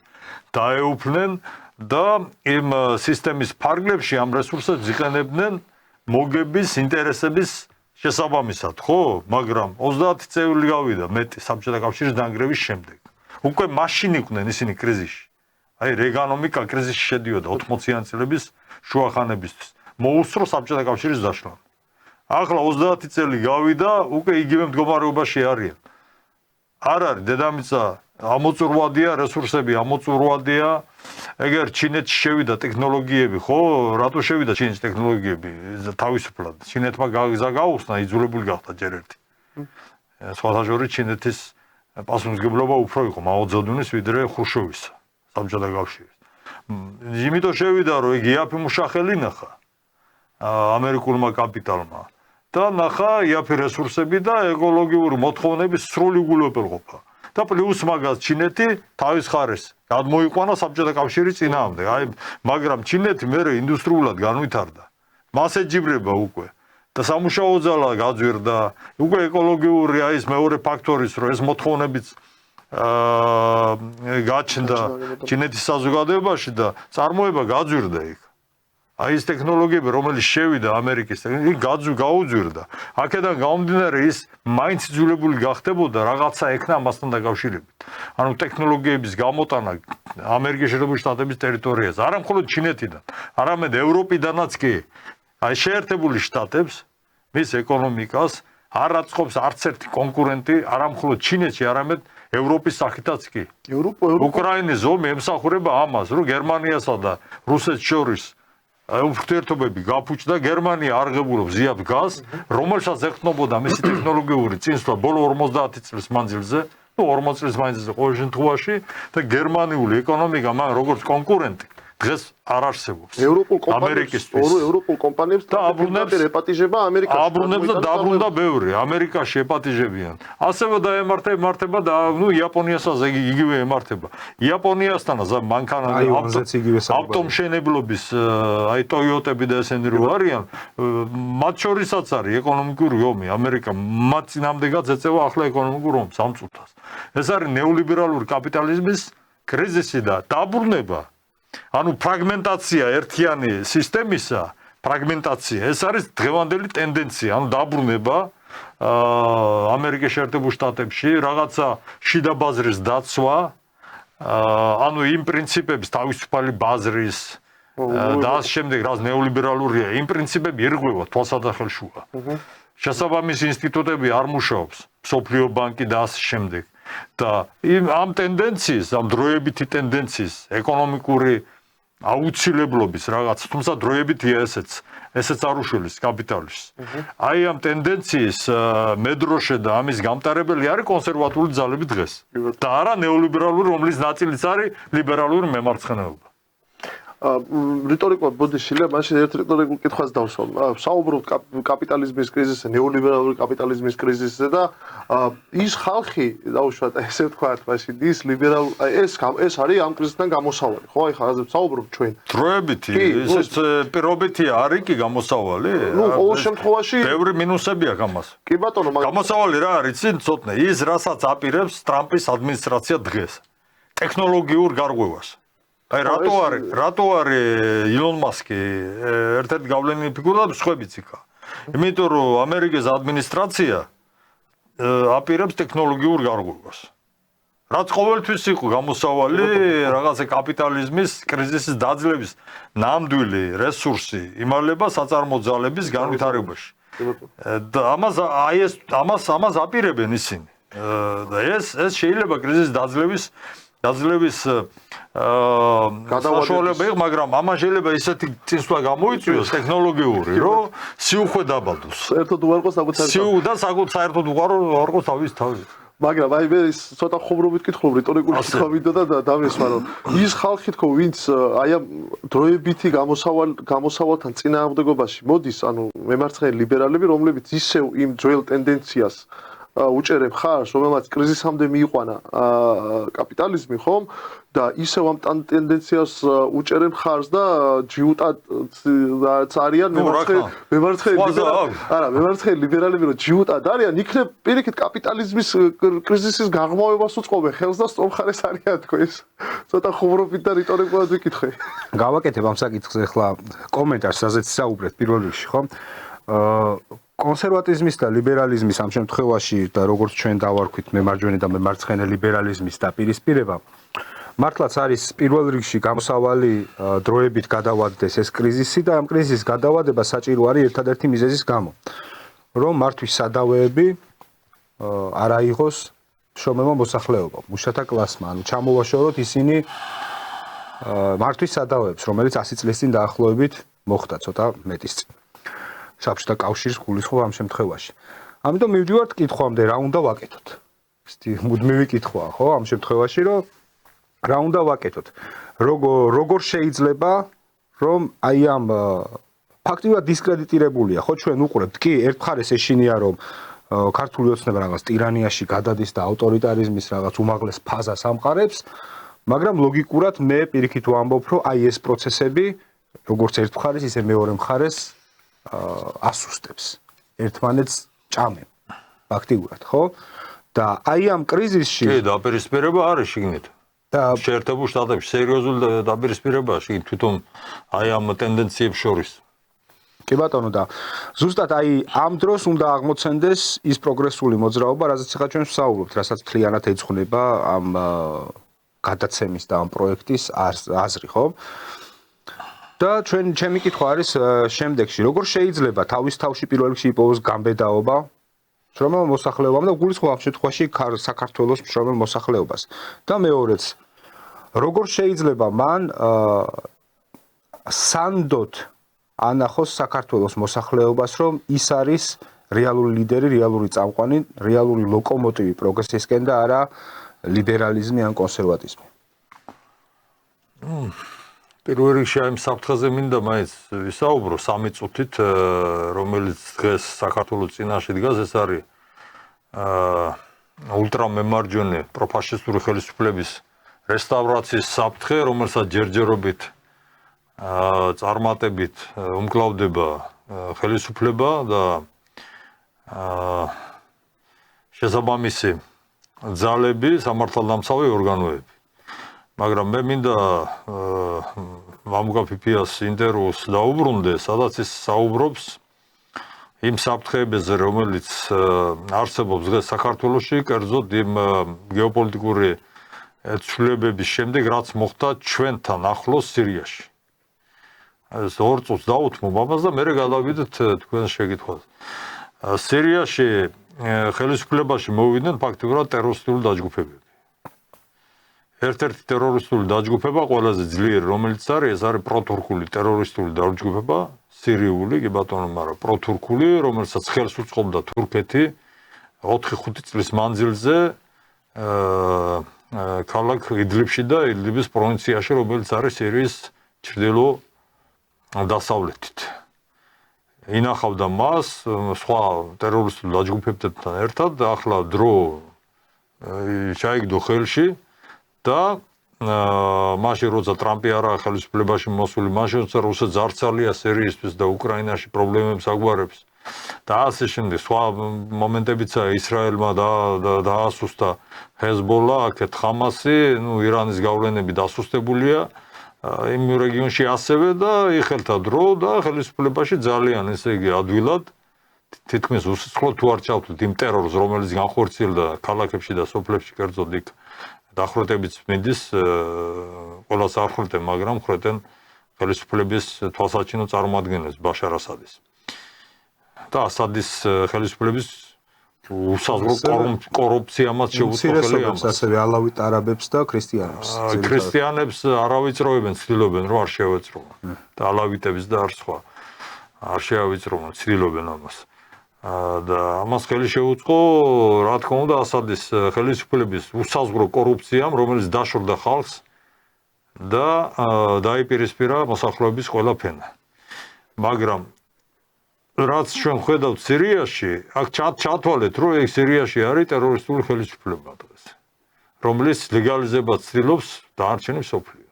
დაეუფლნენ და იმ სისტემის ფარგლებში ამ რესურსებს იყენებდნენ მოგების ინტერესების შესაბამისად, ხო? მაგრამ 30 წელი გავიდა მეტი საბჭოთა კავშირის დანგრევის შემდეგ. უკვე მაშინ იყვნენ ისინი კრიზისში. აი რეგანომიკა კრიზისში შედიოდა 80-იანი წლების შუახანებისთვის. მოუსწრო საბჭოთა კავშირის დაშლა. ახლა 30 წელი გავიდა, უკვე იგივე მდგომარეობაში არიან. არ არის დედამიწა ამოწურვადია, რესურსები ამოწურვადია. ეგერ ჩინეთში შევიდა ტექნოლოგიები, ხო? რატო შევიდა ჩინეთის ტექნოლოგიები? თავისუფლად. ჩინეთმა გაგზა გაუხსნა, იძულებული გახდა ჯერ ერთი. სხვათა შორის ჩინეთის პასუხისმგებლობა უფრო იყო მაო-ძედუნის ვიდრე ხრუშჩოვის, საბჭოთა კავშირის. იმიტომ შევიდა, რომ იგი იაფი მუშახელი ნახა ამერიკულმა კაპიტალმა და ნახა იაფი რესურსები და ეკოლოგიური მოთხოვნების სრული უგულებელყოფა. და პლუს მაგას ჩინეთი თავის ხარეს გადმოიყვანა საბჭოთა კავშირის წინააღმდეგ. აი, მაგრამ ჩინეთი მერე ინდუსტრიულად განვითარდა. მასეჯიბრება უკვე და სამუშაო ძალა გაძვირდა უკვე ეკოლოგიური აი ეს მეორე ფაქტორის რომ ეს მოთხოვნებიც გაჩნდა ჩინეთის საზოგადოებაში და წარმოება გაძვირდა იქ აი ეს ტექნოლოგიები რომელიც შევიდა ამერიკის იქ გაუძვირდა აქედან გამომდინარე ის მაინც იძულებული გახდებოდა რაღაცა ექნა ამასთან დაკავშირებით ანუ ტექნოლოგიების გამოტანა ამერიკის შეერთებული შტატების ტერიტორიაზე არა მხოლოდ ჩინეთიდან არამედ ევროპიდანაც კი აი შეერთებული შტატებს მის ეკონომიკას არ აწყობს არც ერთი კონკურენტი არა მხოლოდ ჩინეთში არამედ ევროპის სახითაც კი უკრაინის ომი ემსახურება ამას რომ გერმანიასა და რუსეთს შორის ურთიერთობები გაფუჭდა გერმანია არღებულობს ზიაფ გაზს რომელსაც ეხმობოდა მისი ტექნოლოგიური წინსვლა ბოლო 50 წლის მანძილზე ну 40 წლის მანძილზე ყოველ შემთხვევაში და გერმანიული ეკონომიკა მან როგორც კონკურენტი დღეს არ არსებობს
ევროპულ კომპანიებს და
აბრუნებს
ეპატიჟება ამერიკაში
აბრუნებს და დაბრუნდა ბევრი ამერიკაში ეპატიჟებიან ასევე დაემართება და ну იაპონიასაც იგივე ემართება იაპონიასთანაც მანქანა ავტომშენებლობის აი ტოიოტები და ესენი რო არიან მათ შორისაც არის ეკონომიკური ომი ამერიკა მათ წინამდეგაც ეწევა ახლა ეკონომიკურ ომს ამ წუთას ეს არის ნეოლიბერალური კაპიტალიზმის კრიზისი და დაბრუნება ანუ ფრაგმენტაცია ერთიანი სისტემისა ფრაგმენტაცია ეს არის დღევანდელი ტენდენცია ანუ დაბრუნება ამერიკის შეერთებულ შტატებში რაღაცა შიდა ბაზრის დაცვა ანუ იმ პრინციპების თავისუფალი ბაზრის და ამ შემდეგ რაც ნეოლიბერალურია იმ პრინციპები ირღვევა თვალსაჩინოა შესაბამისი ინსტიტუტები არ მუშაობს მსოფლიო ბანკი და ამ შემდეგ და ამ ტენდენციის, ამ დროებითი ტენდენციის ეკონომიკური აუცილებლობის რაღაც, თუმცა დროებითია ესეც არ უშველის კაპიტალის. აი ამ ტენდენციის მედროშე და ამის გამტარებელი არის კონსერვატული ძალები დღეს. და არა ნეოლიბერალური, რომლის ნაწილიც არის ლიბერალური მემარცხენეობა.
რიტორიკულად ბოდიშილა მაშინ ერთ რიტორიკულ კითხვას დავსვამ. საუბრობთ კაპიტალიზმის კრიზისზე, ნეოლიბერალური კაპიტალიზმის კრიზისზე და ის ხალხი, დავუშვათ, ესე ვთქვათ, მაშინ ის ლიბერალ ეს არის ამ კრიზისთან გამოსავალი, ხო? აი ხა რაზე ვსაუბრობთ ჩვენ.
დროებითი, ისეთ პირობითი არის კი გამოსავალი?
ნუ ყოველ შემთხვევაში
ბევრი მინუსები აქვს ამას.
კი ბატონო, მაგრამ
გამოსავალი რა არის, იცით, ცოტნე, ის რასაც აპირებს ტრამპის ადმინისტრაცია დღეს. ტექნოლოგიურ გარღვევას. აი რატო არის ილონ მასკი ერთ-ერთი გავლენილი ფიგურა და სხვაებიც იქა. იმიტომ რომ ამერიკის ადმინისტრაცია აპირებს ტექნოლოგიურ გარღვევას. რაც ყოველთვის იყო გამოსავალი რაღაცა კაპიტალიზმის კრიზისის დაძლევის ნამდვილი რესურსი იმალება საწარმო ძალების განვითარებაში. და ამას აპირებენ ისინი. და ეს შეიძლება კრიზისის დაძლევის საშუალება იყო, მაგრამ ამან შეიძლება ისეთი წინსვლა გამოიწვიოს ტექნოლოგიური, რომ სიუხვე დაბადოს.
საერთოდ უარყოს საკუთარი
და საერთოდ უარყოს თავის.
მაგრამ აი მე ცოტა ხუმრობით კითხულობ რიტორიკული კითხვა მინდოდა და დამესვა რომ ის ხალხი თქო ვინც აი ამ დროებითი გამოსავალთან წინააღმდეგობაში მოდის ანუ მემარცხენე ლიბერალები რომლებიც ისევ იმ ძველ ტენდენციას უჭერებ ხარს რომელმაც კრიზისამდე მიიყვანა კაპიტალიზმი ხომ და ისევ ამ ტენდენციას უჭერებ ხარს და ჯიუტად არიან მემარცხენე ლიბერალები რომ ჯიუტად არიან იქნებ პირიქით კაპიტალიზმის კრიზისის გაღრმავებას უწყობენ ხელს და სწორ ხარეს არიან თქო ეს ცოტა ხუმრობით და რიტორიკულად ვიკითხე
გავაკეთებ ამ საკითხს ახლა კომენტარს სადაც საუბრეთ პირველ რიგში ხო კონსერვატიზმის და ლიბერალიზმის ამ შემთხვევაში და როგორც ჩვენ დავარქვით მემარჯვენე და მემარცხენე ლიბერალიზმის დაპირისპირება მართლაც არის პირველ რიგში გამოსავალი დროებით გადავადდეს ეს კრიზისი და ამ კრიზისის გადავადება საჭირო არის ერთადერთი მიზეზის გამო რომ მართვის სადავეები არ აიღოს შრომელმა მოსახლეობამ მუშათა კლასმა ანუ ჩამოვაშოროთ ისინი მართვის სადავეებს რომელიც 100 წლის წინ დაახლოებით მოხდა ცოტა მეტის წინ საბჭოთა კავშირის გულისხმობა ამ შემთხვევაში. ამიტომ მივდივართ კითხვამდე, რა უნდა ვაკეთოთ? მუდმივი კითხვაა, ხო, ამ შემთხვევაში, რომ რა უნდა ვაკეთოთ? როგორ შეიძლება, რომ აი ამ ფაქტიურად დისკრედიტირებულია, ხო, ჩვენ უყურებთ, კი, ერთ მხარეს ეშინია, რომ ქართული ოცნება რაღაც ტირანიაში გადადის და ავტორიტარიზმის რაღაც უმაღლეს ფაზას ამყარებს, მაგრამ ლოგიკურად მე პირიქით ვამბობ, რომ აი ეს პროცესები, როგორც ერთ მხარეს, ისე მეორე მხარეს ასუსტებს, ერთმანეთს ჭამენ ფაქტიურად, ხო? და აი ამ კრიზისში
კი, დაპირისპირება არის შიგნით.
და
შეერთებულ შტატებში სერიოზული დაპირისპირებაა შიგნით თვითონ აი ამ ტენდენციებს შორის.
კი ბატონო და ზუსტად აი ამ დროს უნდა აღმოცენდეს ის პროგრესული მოძრაობა, რაზეც ახლა ჩვენ ვსაუბრობთ, რასაც მთლიანად ეძღვნება ამ გადაცემის და ამ პროექტის აზრი, ხო? და ჩემი კითხვა არის შემდეგში, როგორ შეიძლება თავის თავში პირველ რიგში იპოვოს გამბედაობა მშრომელ მოსახლეობამ და გულისხმობ ამ შემთხვევაში საქართველოს მშრომელ მოსახლეობას. და მეორეც, როგორ შეიძლება მან სანდოდ ანახოს საქართველოს მოსახლეობას, რომ ის არის რეალური ლიდერი, რეალური წამყვანი, რეალური ლოკომოტივი პროგრესისკენ და არა ლიბერალიზმი ან კონსერვატიზმი.
პირველ რიგში აი საფრთხეზე მინდა მაინც ვისაუბრო 3 წუთით, რომელიც დღეს საქართველოს წინაშე დგას, ეს არის ულტრამემარჯვენე პროფაშისტური ხელისუფლების რესტავრაციის საფრთხე, რომელსაც ჯერჯერობით წარმატებით უმკლავდება ხელისუფლება და შესაბამისი ძალები, სამართალდამცავი ორგანოები. მაგრამ მე მინდა მამუკა ფიფიას ინტერვიუს დაუბრუნდე, სადაც ის საუბრობს იმ საფრთხეებზე, რომელიც არსებობს დღეს საქართველოში, კერძოდ იმ გეოპოლიტიკური ცვლილებების შემდეგ, რაც მოხდა ჩვენთან ახლოს სირიაში. ეს 2 წუთს დაუთმობ ამას და მერე გადავიდეთ თქვენ შეკითხვაზე. სირიაში ხელისუფლებაში მოვიდნენ ფაქტიურად ტერორისტული დაჯგუფებები. ერთ-ერთი ტერორისტული დაჯგუფება ყველაზე ძლიერი, რომელიც არის, ეს არის პროტურკული ტერორისტული დაჯგუფება, სირიული, კი ბატონო, მაგრამ პროტურკული, რომელსაც ხელს უწყობდა თურქეთი 4-5 წლის მანძილზე ქალაქ იდლიბში და იდლიბის პროვინციაში, რომელიც არის სირიის ჩრდილო დასავლეთით. ინახავდა მას სხვა ტერორისტულ დაჯგუფებებთან ერთად და ახლა დრო ჩაიგდო ხელში და მაშინ როცა ტრამპი არაა ხელისუფლებაში მოსული, მაშინ როცა რუსეთს ძარცალია სირიისთვის და უკრაინაში პრობლემებს აგვარებს და ასე შემდეგ სხვა მომენტებიცაა ისრაელმა დაასუსტა ჰეზბოლა, აქეთ ხამასი, ირანის გავლენები დასუსტებულია იმ რეგიონში ასევე და იხელთა დრო და ხელისუფლებაში ძალიან ესე იგი ადვილად თითქმის უსიცხლოდ თუ არ ჩავთვლით იმ ტერორს, რომელიც განხორციელდა ქალაქებში და სოფლებში, კერძოდ იქ დახვრეტებიც მიდის, ყველას არ ხრეტენ, მაგრამ ხრეტენ ხელისუფლების თვალსაჩინო წარმოადგენელს ბაშარ ასადის. და ასადის ხელისუფლების უსაზღვრო კორუფციამაც შეუწყობელი ამას.
ასევე ალავიტ არაბებს და ქრისტიანებს.
ქრისტიანებს არავიწროვებენ, ცდილობენ რომ არ შევეწროვონ. და ალავიტებს და არ სხვა არ შეავიწროვონ, ცდილობენ ამას. და ამას ხელი შეუწყო, რა თქმა უნდა, ასადის ხელისუფლების უსაზღვრო კორუფციამ, რომელიც დაშორდა ხალხს და დაიპირისპირა მოსახლეობის ყველა ფენა. მაგრამ რაც ჩვენ ხედავთ სირიაში, აქ ჩათვალეთ, რომ ეს სირიაში არის ტერორისტული ხელისუფლება დღეს, რომელიც ლეგალიზებას ცდილობს დანარჩენი მსოფლიო.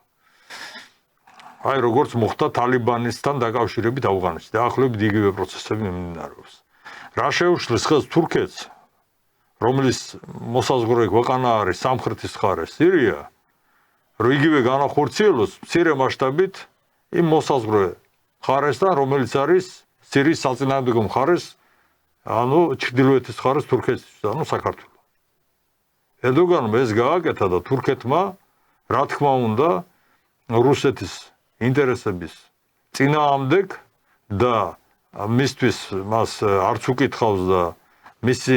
აი როგორც მოხდა თალიბანისთან დაკავშირებით ავღანეთში, დაახლოებით იგივე პროცესები მიმდინარეობს. რა შეუშლის ხელს თურქეთს, რომლის მოსაზღვრე ქვეყანა არის სამხრეთის მხარე სირია, რომ იგივე განახორციელოს მცირე მასშტაბით იმ მოსაზღვრე მხარესთან, რომელიც არის სირიის საწინააღმდეგო მხარეს, ანუ ჩრდილოეთის მხარეს თურქეთისთვის, ანუ საქართველოს. ერდოგანმა ეს გააკეთა და თურქეთმა, რა თქმა უნდა, რუსეთის ინტერესების წინააღმდეგ და მისთვის მას არც უკითხავს და მისი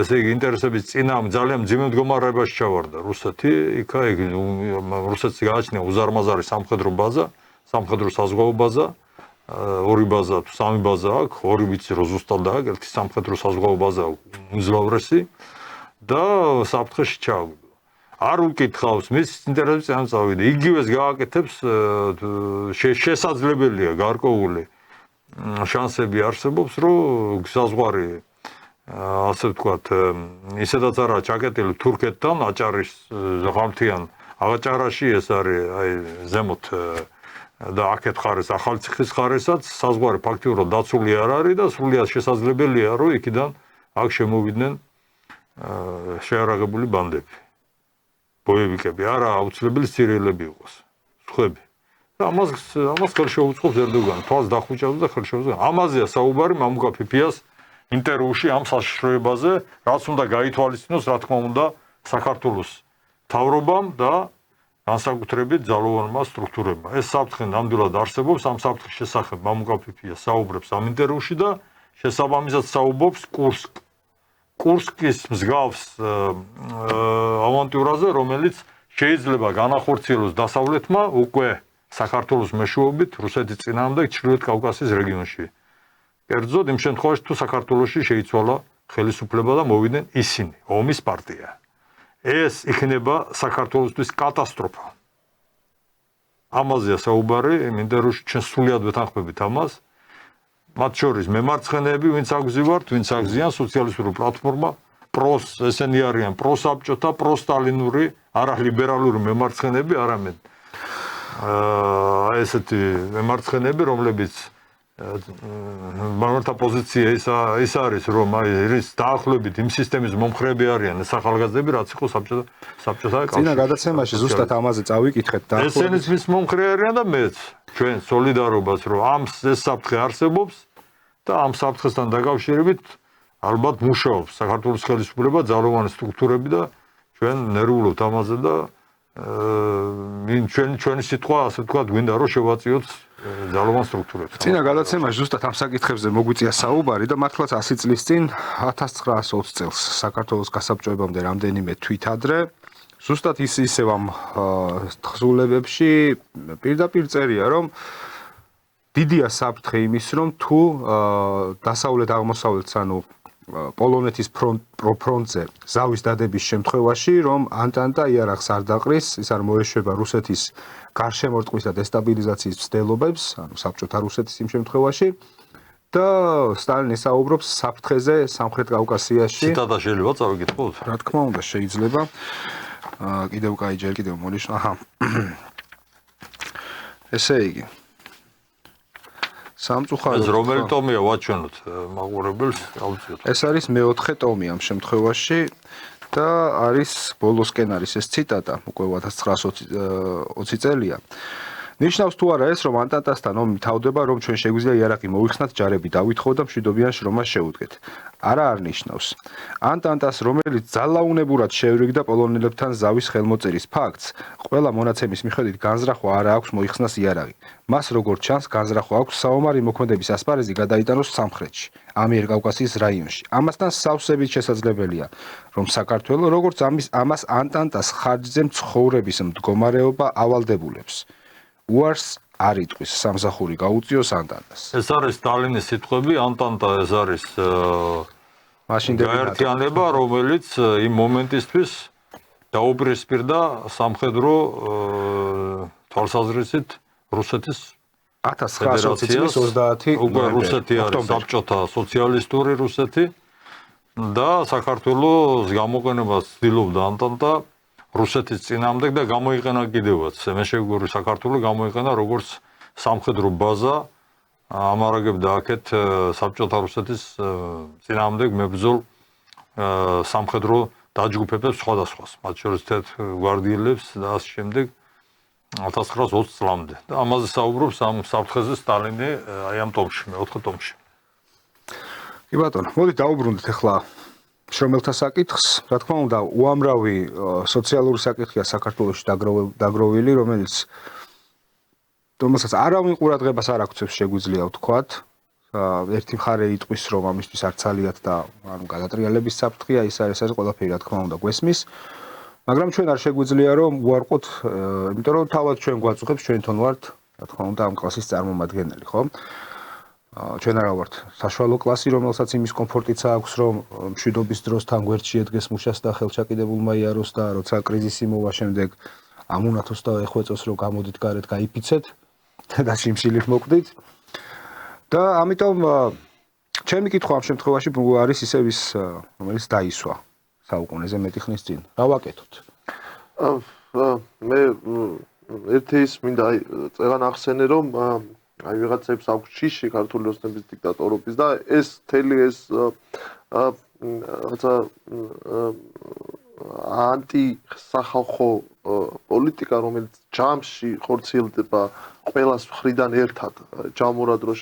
ესე იგი ინტერესების წინააღმდეგ ძალიან მძიმე მდგომარეობაში ჩავარდა რუსეთი, იქა რუსეთს გააჩნია უზარმაზარი სამხედრო ბაზა, სამხედრო საზღვაო ბაზა, 2 ბაზა თუ 3 ბაზა აქვს, 2 ვიცი რომ ზუსტად აქვს, ერთი სამხედრო საზღვაო ბაზა უმძლავრესი და საფრთხეში ჩააგდო. არ უკითხავს მის ინტერესებს წინასწარ, იგივეს გააკეთებს, შესაძლებელია გარკვეული შანსები არსებობს, რომ საზღვარი ასე ვთქვათ, ისედაც არა ჩაკეტილი თურქეთთან, აჭარის ღამთიან აღაჭარაში ეს არის აი ზემოთ და აქეთ ხარეს ახალციხის ხარესაც საზღვარი ფაქტიურად დაცული არ არის და სრულიად შესაძლებელია რომ იქიდან აქ შემოვიდნენ შეარაღებული ბანდები ბოევიკები არა აუცილებელი სირიელები იყოს სხვები და ამას ხელშეუწყობს ერდოგანი თვალს დახუჭავს და ხელშეუწყობს ამაზეა საუბარი მამუკა ფიფიას ინტერვიუში ამ საშიშროებაზე რაც უნდა გაითვალისწინოს რა თქმა უნდა საქართველოს მთავრობამ და განსაკუთრებით ძალოვანმა სტრუქტურებმა. ეს საფრთხე ნამდვილად არსებობს, ამ საფრთხის შესახებ მამუკა ფიფია საუბრებს ამ ინტერვიუში და შესაბამისად საუბრობს კურსკის მსგავს ავანტიურაზე, რომელიც შეიძლება განახორციელოს დასავლეთმა უკვე საქართველოს მეშვეობით რუსეთის წინააღმდეგ ჩრდილოეთ კავკასიის რეგიონში. კერძოდ იმ შემთხვევაში თუ საქართველოში შეიცვალა ხელისუფლება და მოვიდნენ ისინი, ომის პარტია. ეს იქნება საქართველოსთვის კატასტროფა. ამაზეა საუბარი, იმ ინტერვიუში ჩვენ სრულიად ვეთანხმებით ამას. მათ შორის მემარცხენეები, ვინც აგზივართ, ვინც აგზიან სოციალისტური პლატფორმა, ესენი არიან პროსაბჭოთა, პროსტალინური, არა ლიბერალური მემარცხენეები, არამედ ესეთი მემარცხენეები, რომლებიც მაგალთა პოზიცია ის არის რომ ის დაახლოებით იმ სისტემის მომხრეები არიან ეს ახალგაზრდები რაც იყო საბჭოთა კავშირი.
წინა გადაცემაში ზუსტად ამაზე წავიკითხეთ და
ესენიც მის მომხრე არიან და მეც ჩვენ სოლიდარობას რომ ამ ეს საფრთხე არსებობს და ამ საფრთხესთან დაკავშირებით ალბათ მუშაობს საქართველოს ხელისუფლება ძალოვანი სტრუქტურები და ჩვენ ნერვულობთ ამაზე და ჩვენი სიტყვა ასე ვთქვათ გვინდა რომ შევაწიოთ ძალოვან სტრუქტურებს.
წინა გადაცემაში ზუსტად ამ საკითხებზე მოგვიწია საუბარი და მართლაც 100 წლის წინ 1920 წელს საქართველოს გასაბჭოებამდე რამდენიმე თვით ადრე ზუსტად ისევ ამ თხზულებებში პირდაპირ წერია რომ დიდია საფრთხე იმის რომ თუ დასავლეთ აღმოსავლეთს ანუ პოლონეთის ფრონტზე ზავის დადების შემთხვევაში რომ ანტანტა იარაღს არ დაყრის ის არ მოეშვება რუსეთის გარშემორტყმის და დესტაბილიზაციის მცდელობებს ანუ საბჭოთა რუსეთის იმ შემთხვევაში და სტალინი საუბრობს საფრთხეზე სამხრეთ კავკასიაში
ციტატა შეიძლება წავიკითხოთ
რა თქმა უნდა შეიძლება კიდევ კაი ჯერ კიდევ მონიშნა ესე იგი სამწუხაროდ
ეს რომელი ტომია ვაჩვენოთ მაყურებელს აუცილებლად
ეს არის მეოთხე ტომი ამ შემთხვევაში და არის ბოლოსკენ არის ეს ციტატა უკვე 1920 წელია ნიშნავს თუ არა ეს რომ ანტანტასთან ომი თავდება რომ ჩვენ შეგვიძლია იარაღი მოიხსნათ ჯარები დავითხოვოთ და მშვიდობიან შრომას შევუდგეთ არა არ ნიშნავს ანტანტას რომელიც ძალაუნებურად შევრიგდა პოლონელებთან ზავის ხელმოწერის ფაქტს ყველა მონაცემის მიხედვით განზრახვა არ აქვს მოიხსნას იარაღი მას როგორც ჩანს განზრახვა აქვს საომარი მოქმედების ასპარეზი გადაიტანოს სამხრეთში ამიერკავკასიის რაიონში ამასთან სავსებით შესაძლებელია რომ საქართველოს როგორც ამას ანტანტას ხარჯზე მცხოვრების მდგომარეობა ავალდებულებს უარს არ იტყვის სამსახური გაუწიოს ანტანტას.
ეს არის სტალინის სიტყვები, ანტანტა ეს არის
მაშინდელი
გაერთიანება, რომელიც იმ მომენტისთვის დაუპირისპირდა სამხედრო თვალსაზრისით რუსეთის
1920 წლის 30
უკვე რუსეთი არის საბჭოთა სოციალისტური რუსეთი და საქართველოს გამოყენებას ცდილობდა ანტანტა რუსეთის წინააღმდეგ და გამოიყენა კიდევაც მენშევიკური საქართველოს გამოიყენა როგორც სამხედრო ბაზა ამარაგებდა აქეთ საბჭოთა რუსეთის წინააღმდეგ მებრძოლ სამხედრო დაჯგუფებებს სხვადასხვას მათ შორის გვარდიელებს და ამ შემდეგ 1920 წლამდე და ამაზე საუბრობს ამ საფრთხეზე სტალინი აი ამ ტომში მეოთხე ტომში
კი ბატონო მოდი დაუბრუნდეთ ახლა შრომელთა საკითხს, რა თქმა უნდა, უამრავი სოციალური საკითხია საქართველოში დაგროვილი, რომელსაც არავინ ყურადღებას არ აქცევს შეგვიძლია ვთქვათ. ერთი მხარე იტყვის, რომ ამისთვის არ ცალიათ და ანუ გადატრიალების საფრთხეა, ის არის ყველაფერი, რა თქმა უნდა, გვესმის. მაგრამ ჩვენ არ შეგვიძლია რომ უარყოთ, იმიტომ რომ თავად ჩვენ გვაწუხებს, ჩვენ თვითონ ვართ, რა თქმა უნდა, ამ კლასის წარმომადგენელი, ხო? ჩვენ არა ვართ საშუალო კლასი, რომელსაც იმის კომფორტიც აქვს, რომ მშვიდობის დროს თან გვერდში ედგეს მუშას და ხელჩაკიდებულმა იაროს და როცა კრიზისი მოვა შემდეგ ამუნათოს და ეხვეწოს, რომ გამოდით გარეთ, გაიფიცეთ და შიმშილით მოკვდით. და ამიტომ ჩემი კითხვა ამ შემთხვევაში არის ისევ ის, რომელიც დაისვა საუკუნეზე მეტი ხნის წინ. რა ვაკეთოთ?
მე ერთი ის მინდა წეგან ახსენე რომ აი ვიღაცებს აქვს შიში ქართული ოსნების დიქტატორობის და ეს თელი ეს რაღაცა ანტი-სახალხო პოლიტიკა რომელიც ჯამში ხორციელდება ყველას მხრიდან ერთად ჯამურად რო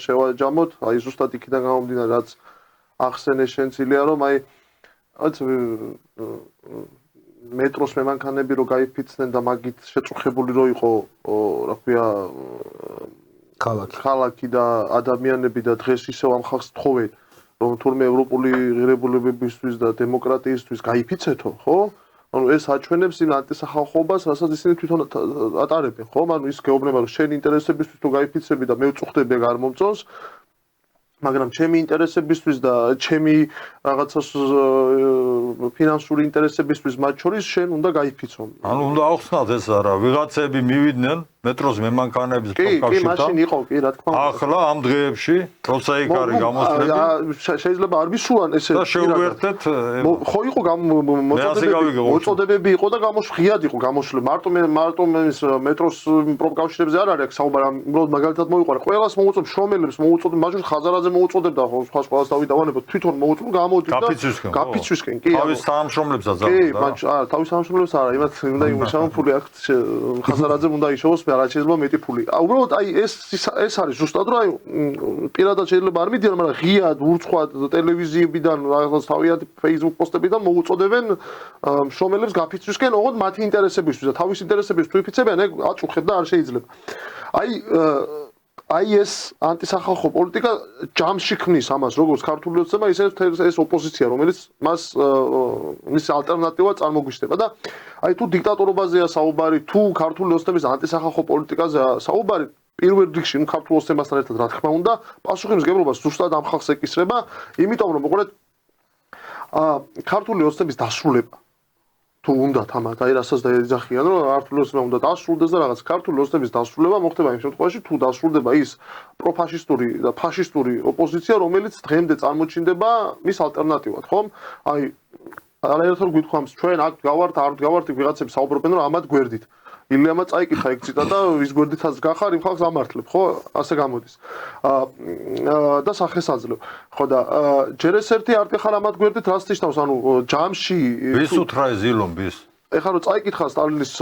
შევაჯამოთ აი ზუსტად იქიდან გამომდინარე რაც ახსენე შენცილია რომ აი მეტროს მემანქანები რო გაიფიცნენ და მაგით შეწუხებული რო იყო რა ქვია ქალაქი და ადამიანები და დღეს ისევ ამ ხალხს თხოვენ რომ თურმე ევროპული ღირებულებებისთვის და დემოკრატიისთვის გაიფიცეთო ხო ანუ ეს აჩვენებს იმ ანტისახალხობას რასაც ისინი თვითონ ატარებენ ხო ანუ ის გეუბნება რომ შენ ინტერესებისთვის თუ გაიფიცები და მე ვწუხდები არ მომწონს მაგრამ ჩემი ინტერესებისთვის და ჩემი რაღაცას ფინანსური ინტერესებისთვის მათ შორის შენ უნდა გაიფიცო.
ანუ უნდა ახსნათ ეს არა, ვიღაცები მივიდნენ მეტროს მემანქანების პროფკავშირთან.
კი, მაშინ იყო, კი, რა თქმა უნდა.
ახლა ამ დღეებში, როცა იქ არის გამოსვლები,
შეიძლება არ მისულან ესე
და შეუერთეთ
ხო იყო მოწოდებები იყო და ღიად იყო გამოშლები. მარტო მეტროს პროფკავშირებზე არ არის საუბარი, უბრალოდ მაგალითად მოიყვანე. ყველას მოუწოდებს შრომელებს, მოუწოდებს მაჟორ ხაზარაძე მოუწოდებდა ხო სხვას დავიდავანებო თვითონ მოუწოდო გამოდი და გაფიცვისკენ კი
თავის სამშრომლებსაც
კი თავის სამშრომლებს არა იმათ უნდა იმუშაო ფული აქ ხაზარაძე უნდა იშოვოს რა შეიძლება მეტი ფული უბრალოდ აი ეს არის ზუსტად რომ აი პირადად შეიძლება არ მიდიან მაგრამ ღიად ურცხვად ტელევიზიებიდან რაღაც თავიანთი Facebook პოსტებიდან მოუწოდებენ შრომელებს გაფიცვისკენ ოღონდ მათი ინტერესებისთვის და თავის ინტერესებისთვის თუ იფიცებიან ეგ აწუხებ და არ შეიძლება აი ეს ანტისახალხო პოლიტიკა ჯამში ქმნის ამას როგორც ქართული ოცნება ისე ეს ოპოზიცია რომელიც მის ალტერნატივა წარმოგვიჩნდება და აი თუ დიქტატორობაზეა საუბარი თუ ქართული ოცნების ანტისახალხო პოლიტიკაზეა საუბარი პირველ რიგში ქართულ ოცნებასთან ერთად რა თქმა უნდა პასუხი მსგებლობა ზუსტად ამ ხალხს ეკისრება იმიტომ რომ უყურეთ ქართული ოცნების დასრულება თუ უნდა თამათ აი რასაც დაეძახიან რომ ქართული ოცნება უნდა დასრულდეს და რაღაც ქართული ოცნების დასრულება მოხდება იმ შემთხვევაში თუ დასრულდება ის პროფაშისტური და ფაშისტური ოპოზიცია რომელიც დღემდე წარმოჩინდება მის ალტერნატივად ხომ აი არაერთხელ გვითხოვს ჩვენ აქ გავართ არ გავართ ვიღაცები საუბრობენ რომ ამათ გვერდით ილიამა წაიკითხა ეგ ციტატა ვის გვერდითაც გახარ იმ ხალხს ამართლებ ხო ასე გამოდის და სახეს აძლევ ხო და ჯერ ეს ერთი არ გეხარ ამათ გვერდით რას ნიშნავს ანუ ჯამში
ვის უთრა ეს ილომბის
ეხლა რომ წაიკითხა სტალინის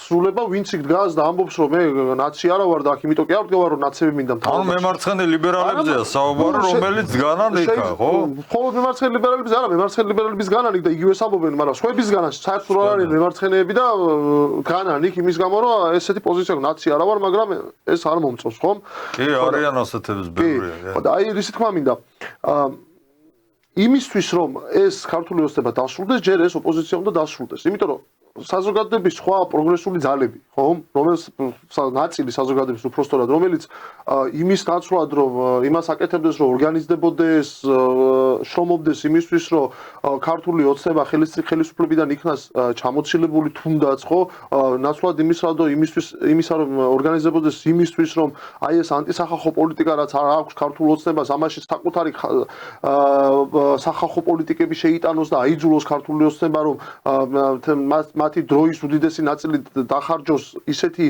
სრულება ვინც იქ დგას და ამბობს რომ მე ნაცი არა ვარ და აქ იმიტომ კი არ ვდგავარ რომ ნაცები მინდა
ანუ მემარცხენე ლიბერალებზეა საუბარი რომელიც დგანან იქა ხო
მხოლოდ მემარცხენე ლიბერალების არა მემარცხენე ლიბერალების დგანან იქ და იგივეს ამბობენ მაგრამ სხვებისგანაც საერთოდ არ არის მემარცხენეები და დგანან იქ იმის გამო რომ ესეთი პოზიცია ნაცი არა ვარ მაგრამ ეს არ მომწონს ხომ
კი არიან ასეთების ბევრია
ხო და აი რისი თქმა მინდა იმისთვის რომ ეს ქართული ოცნება დასრულდეს, ჯერ ეს ოპოზიცია უნდა დასრულდეს. იმიტომ რომ საზოგადოების სხვა პროგრესული ძალები, ხო, რომელიც ნაწილი საზოგადოების უпростоრად, რომელიც იმის ნაცვლად რომ იმას აკეთებდეს, რომ ორგანიზდებოდეს, შრომობდეს იმისთვის, რომ ქართული ოცნება ხელისუფლებიდან იქნას ჩამოცილებული თუნდაც, ხო, ნაცვლად იმისა, რომ იმისა რომ ორგანიზდებოდეს იმისთვის, რომ აი ეს ანტისახალხო პოლიტიკა რაც არ აქვს ქართულ ოცნებას, ამაში საკუთარი სახალხო პოლიტიკები შეიტანოს და აიძულოს ქართული ოცნება, რომ მათი დროის უდიდესი ნაწილი დახარჯოს ისეთი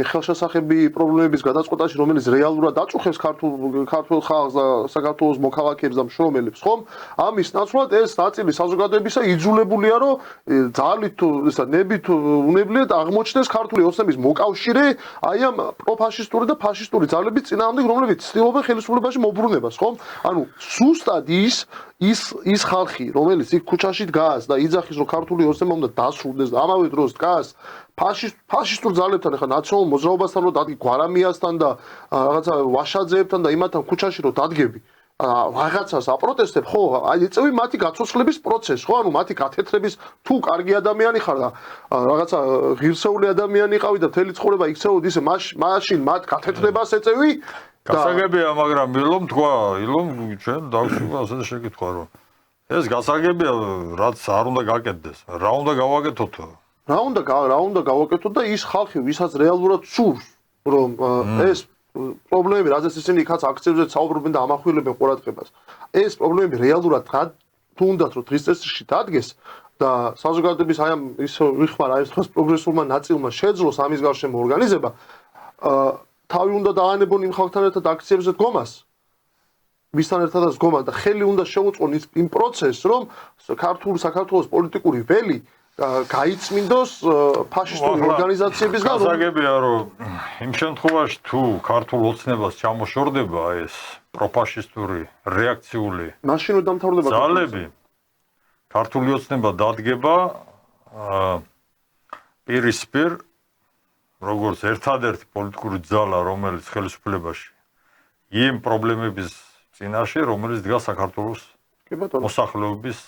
ხელშესახები პრობლემების გადაწყვეტაში, რომელიც რეალურად აწუხებს ქართულ ხალხს და საქართველოს მოქალაქეებს და მშრომელებს, ხომ? ამის ნაცვლად ეს ნაწილი საზოგადოებისა იძულებულია, რომ ძალით თუ ნებით უნებლიეთ აღმოჩნდეს ქართული ოცნების მოკავშირე აი ამ პროფაშისტური და ფაშისტური ძალების წინააღმდეგ, რომლებიც ცდილობენ ხელისუფლებაში მობრუნებას, ხომ? ანუ სუსტად ის ხალხი, რომელიც იქ ქუჩაში დგას და იძახის, რომ ქართული ოცნება უნდა დასრულდეს და ამავე დროს დგას ფაშისტურ ძალებთან, ახლა ნაციონალურ მოძრაობასთან რომ დადგი გვარამიასთან და რაღაცა ვაშაძეებთან და იმათთან ქუჩაში რომ დადგები რაღაცას აპროტესტებ, ხო, აი ეწევი მათი გაცოცხლების პროცესს, ხო, ანუ მათი გათეთრების თუ კარგი ადამიანი ხარ და რაღაცა ღირსეული ადამიანი იყავი და მთელი ცხოვრება იქცეოდ ისე მაშინ მათ გათეთრებას ეწევი
გასაგებია, მაგრამ ილომ ჩვენ დავშვება ასეთი შეკითხვა, რომ ეს გასაგებია, რაც არ უნდა გაკეთდეს. რა უნდა გავაკეთოთ?
რა უნდა გავაკეთოთ და ის ხალხი, ვისაც რეალურად სურს, რომ ეს პრობლემები, რადგან ისინი იქაც აქციებზე საუბრობენ და ამახვილებენ ყურადღებას. ეს პრობლემები რეალურად თუნდაც რომ დღის წესრიგში დადგეს და საზოგადოების აი ამ ის ვიხმარ აი ეს პროგრესულმა ნაწილმა შეძლოს ამის გარშემო ორგანიზება, თავი უნდა დაანებონ იმ ხალხთან ერთად აქციებზე დგომას. მისთან ერთადაც დგომა და ხელი უნდა შეუწყონ იმ პროცესს, რომ საქართველოს პოლიტიკური ველი გაიწმინდოს ფაშისტური ორგანიზაციებისგან.
გასაგებია, რომ იმ შემთხვევაში თუ ქართულ ოცნებას ჩამოშორდება ეს პროფაშისტური რეაქციული
მაშინ დამთავრდება
ძალები, ქართული ოცნება დადგება პირისპირ როგორც ერთადერთი პოლიტიკური ძალა, რომელიც ხელისუფლებაში იმ პრობლემების წინაშე, რომელიც დგას საქართველოს მოსახლეობის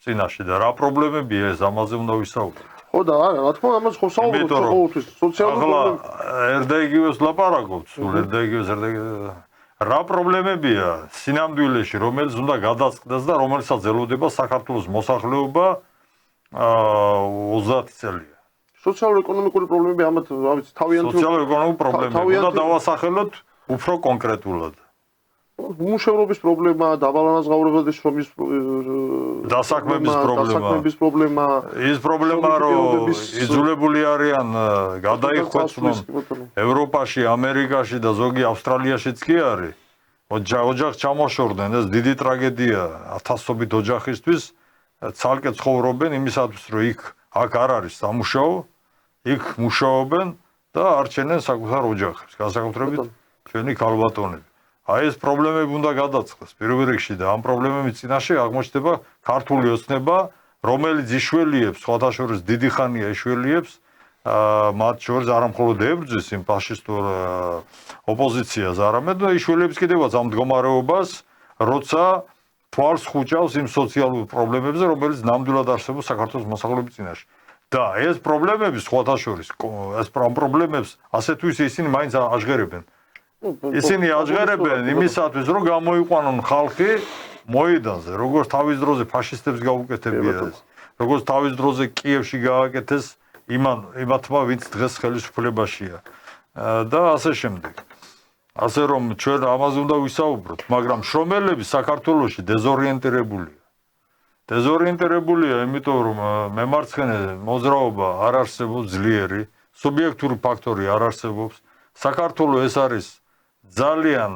წინაშე და რა პრობლემებია ეს, ამაზე უნდა ვისაუბროთ.
ხო და არა, რა თქმა უნდა, ამას ხო საუბრობთ ყოველთვის სოციალური პრობლემები.
ერთა იგივეს ლაპარაკობთ, სულ ერთა იგივეს რა პრობლემებია სინამდვილეში, რომელიც უნდა გადაწყდეს და რომელსაც ელოდება საქართველოს მოსახლეობა 30 წელია.
სოციალურ-ეკონომიკური პრობლემები ამათ რა ვიცი, თავიანთი
სოციალურ-ეკონომიკური პრობლემები უნდა დავასახელოთ უფრო კონკრეტულად.
უმუშევრობის პრობლემა, დაბალანაზღაურებადის შრომის
დასაქმების პრობლემა, ის პრობლემა, რომ იძულებული არიან გადაიხვეწნონ ევროპაში, ამერიკაში და ზოგი ავსტრალიაშიც კი არის. ოჯახს ჩამოშორდნენ, ეს დიდი ტრაგედია ათასობით ოჯახისთვის, ცალკე ცხოვრობენ იმისათვის, რომ აქ არ არის სამუშაო, იქ მუშაობენ და არჩენენ საკუთარ ოჯახებს, განსაკუთრებით ჩვენი ქალბატონები. აი ეს პრობლემები უნდა გადაწყდეს პირველ რიგში და ამ პრობლემების წინაშე აღმოჩნდება ქართული ოცნება, რომელიც იშველიებს, სხვათა შორის დიდი ხანია იშველიებს, მათ შორის არა მხოლოდ ებრძვის იმ ფაშისტურ ოპოზიციას, არამედ იშველიებს კიდევაც ამ მდგომარეობას, როცა თვალს ხუჭავს იმ სოციალურ პრობლემებზე, რომელიც ნამდვილად არსებობს საქართველოს მოსახლეობის წინაშე. და ეს პრობლემები სხვათა შორის, ეს პრობლემებს ასე თუ ისე ისინი მაინც აჟღერებენ. ისინი აჟღერებენ იმისათვის, რომ გამოიყვანონ ხალხი მოედანზე, როგორც თავის დროზე ფაშისტებს გაუკეთებია ეს, როგორც თავის დროზე კიევში გააკეთეს იმათმა, ვინც დღეს ხელისუფლებაშია და ასე შემდეგ. ასე რომ ჩვენ ამაზე უნდა ვისაუბროთ, მაგრამ შრომელები საქართველოში დეზორიენტირებულია. დეზორიენტირებულია, იმიტომ რომ მემარცხენე მოძრაობა არ არსებობს ძლიერი, სუბიექტური ფაქტორი არ არსებობს. საქართველოს ეს არის ძალიან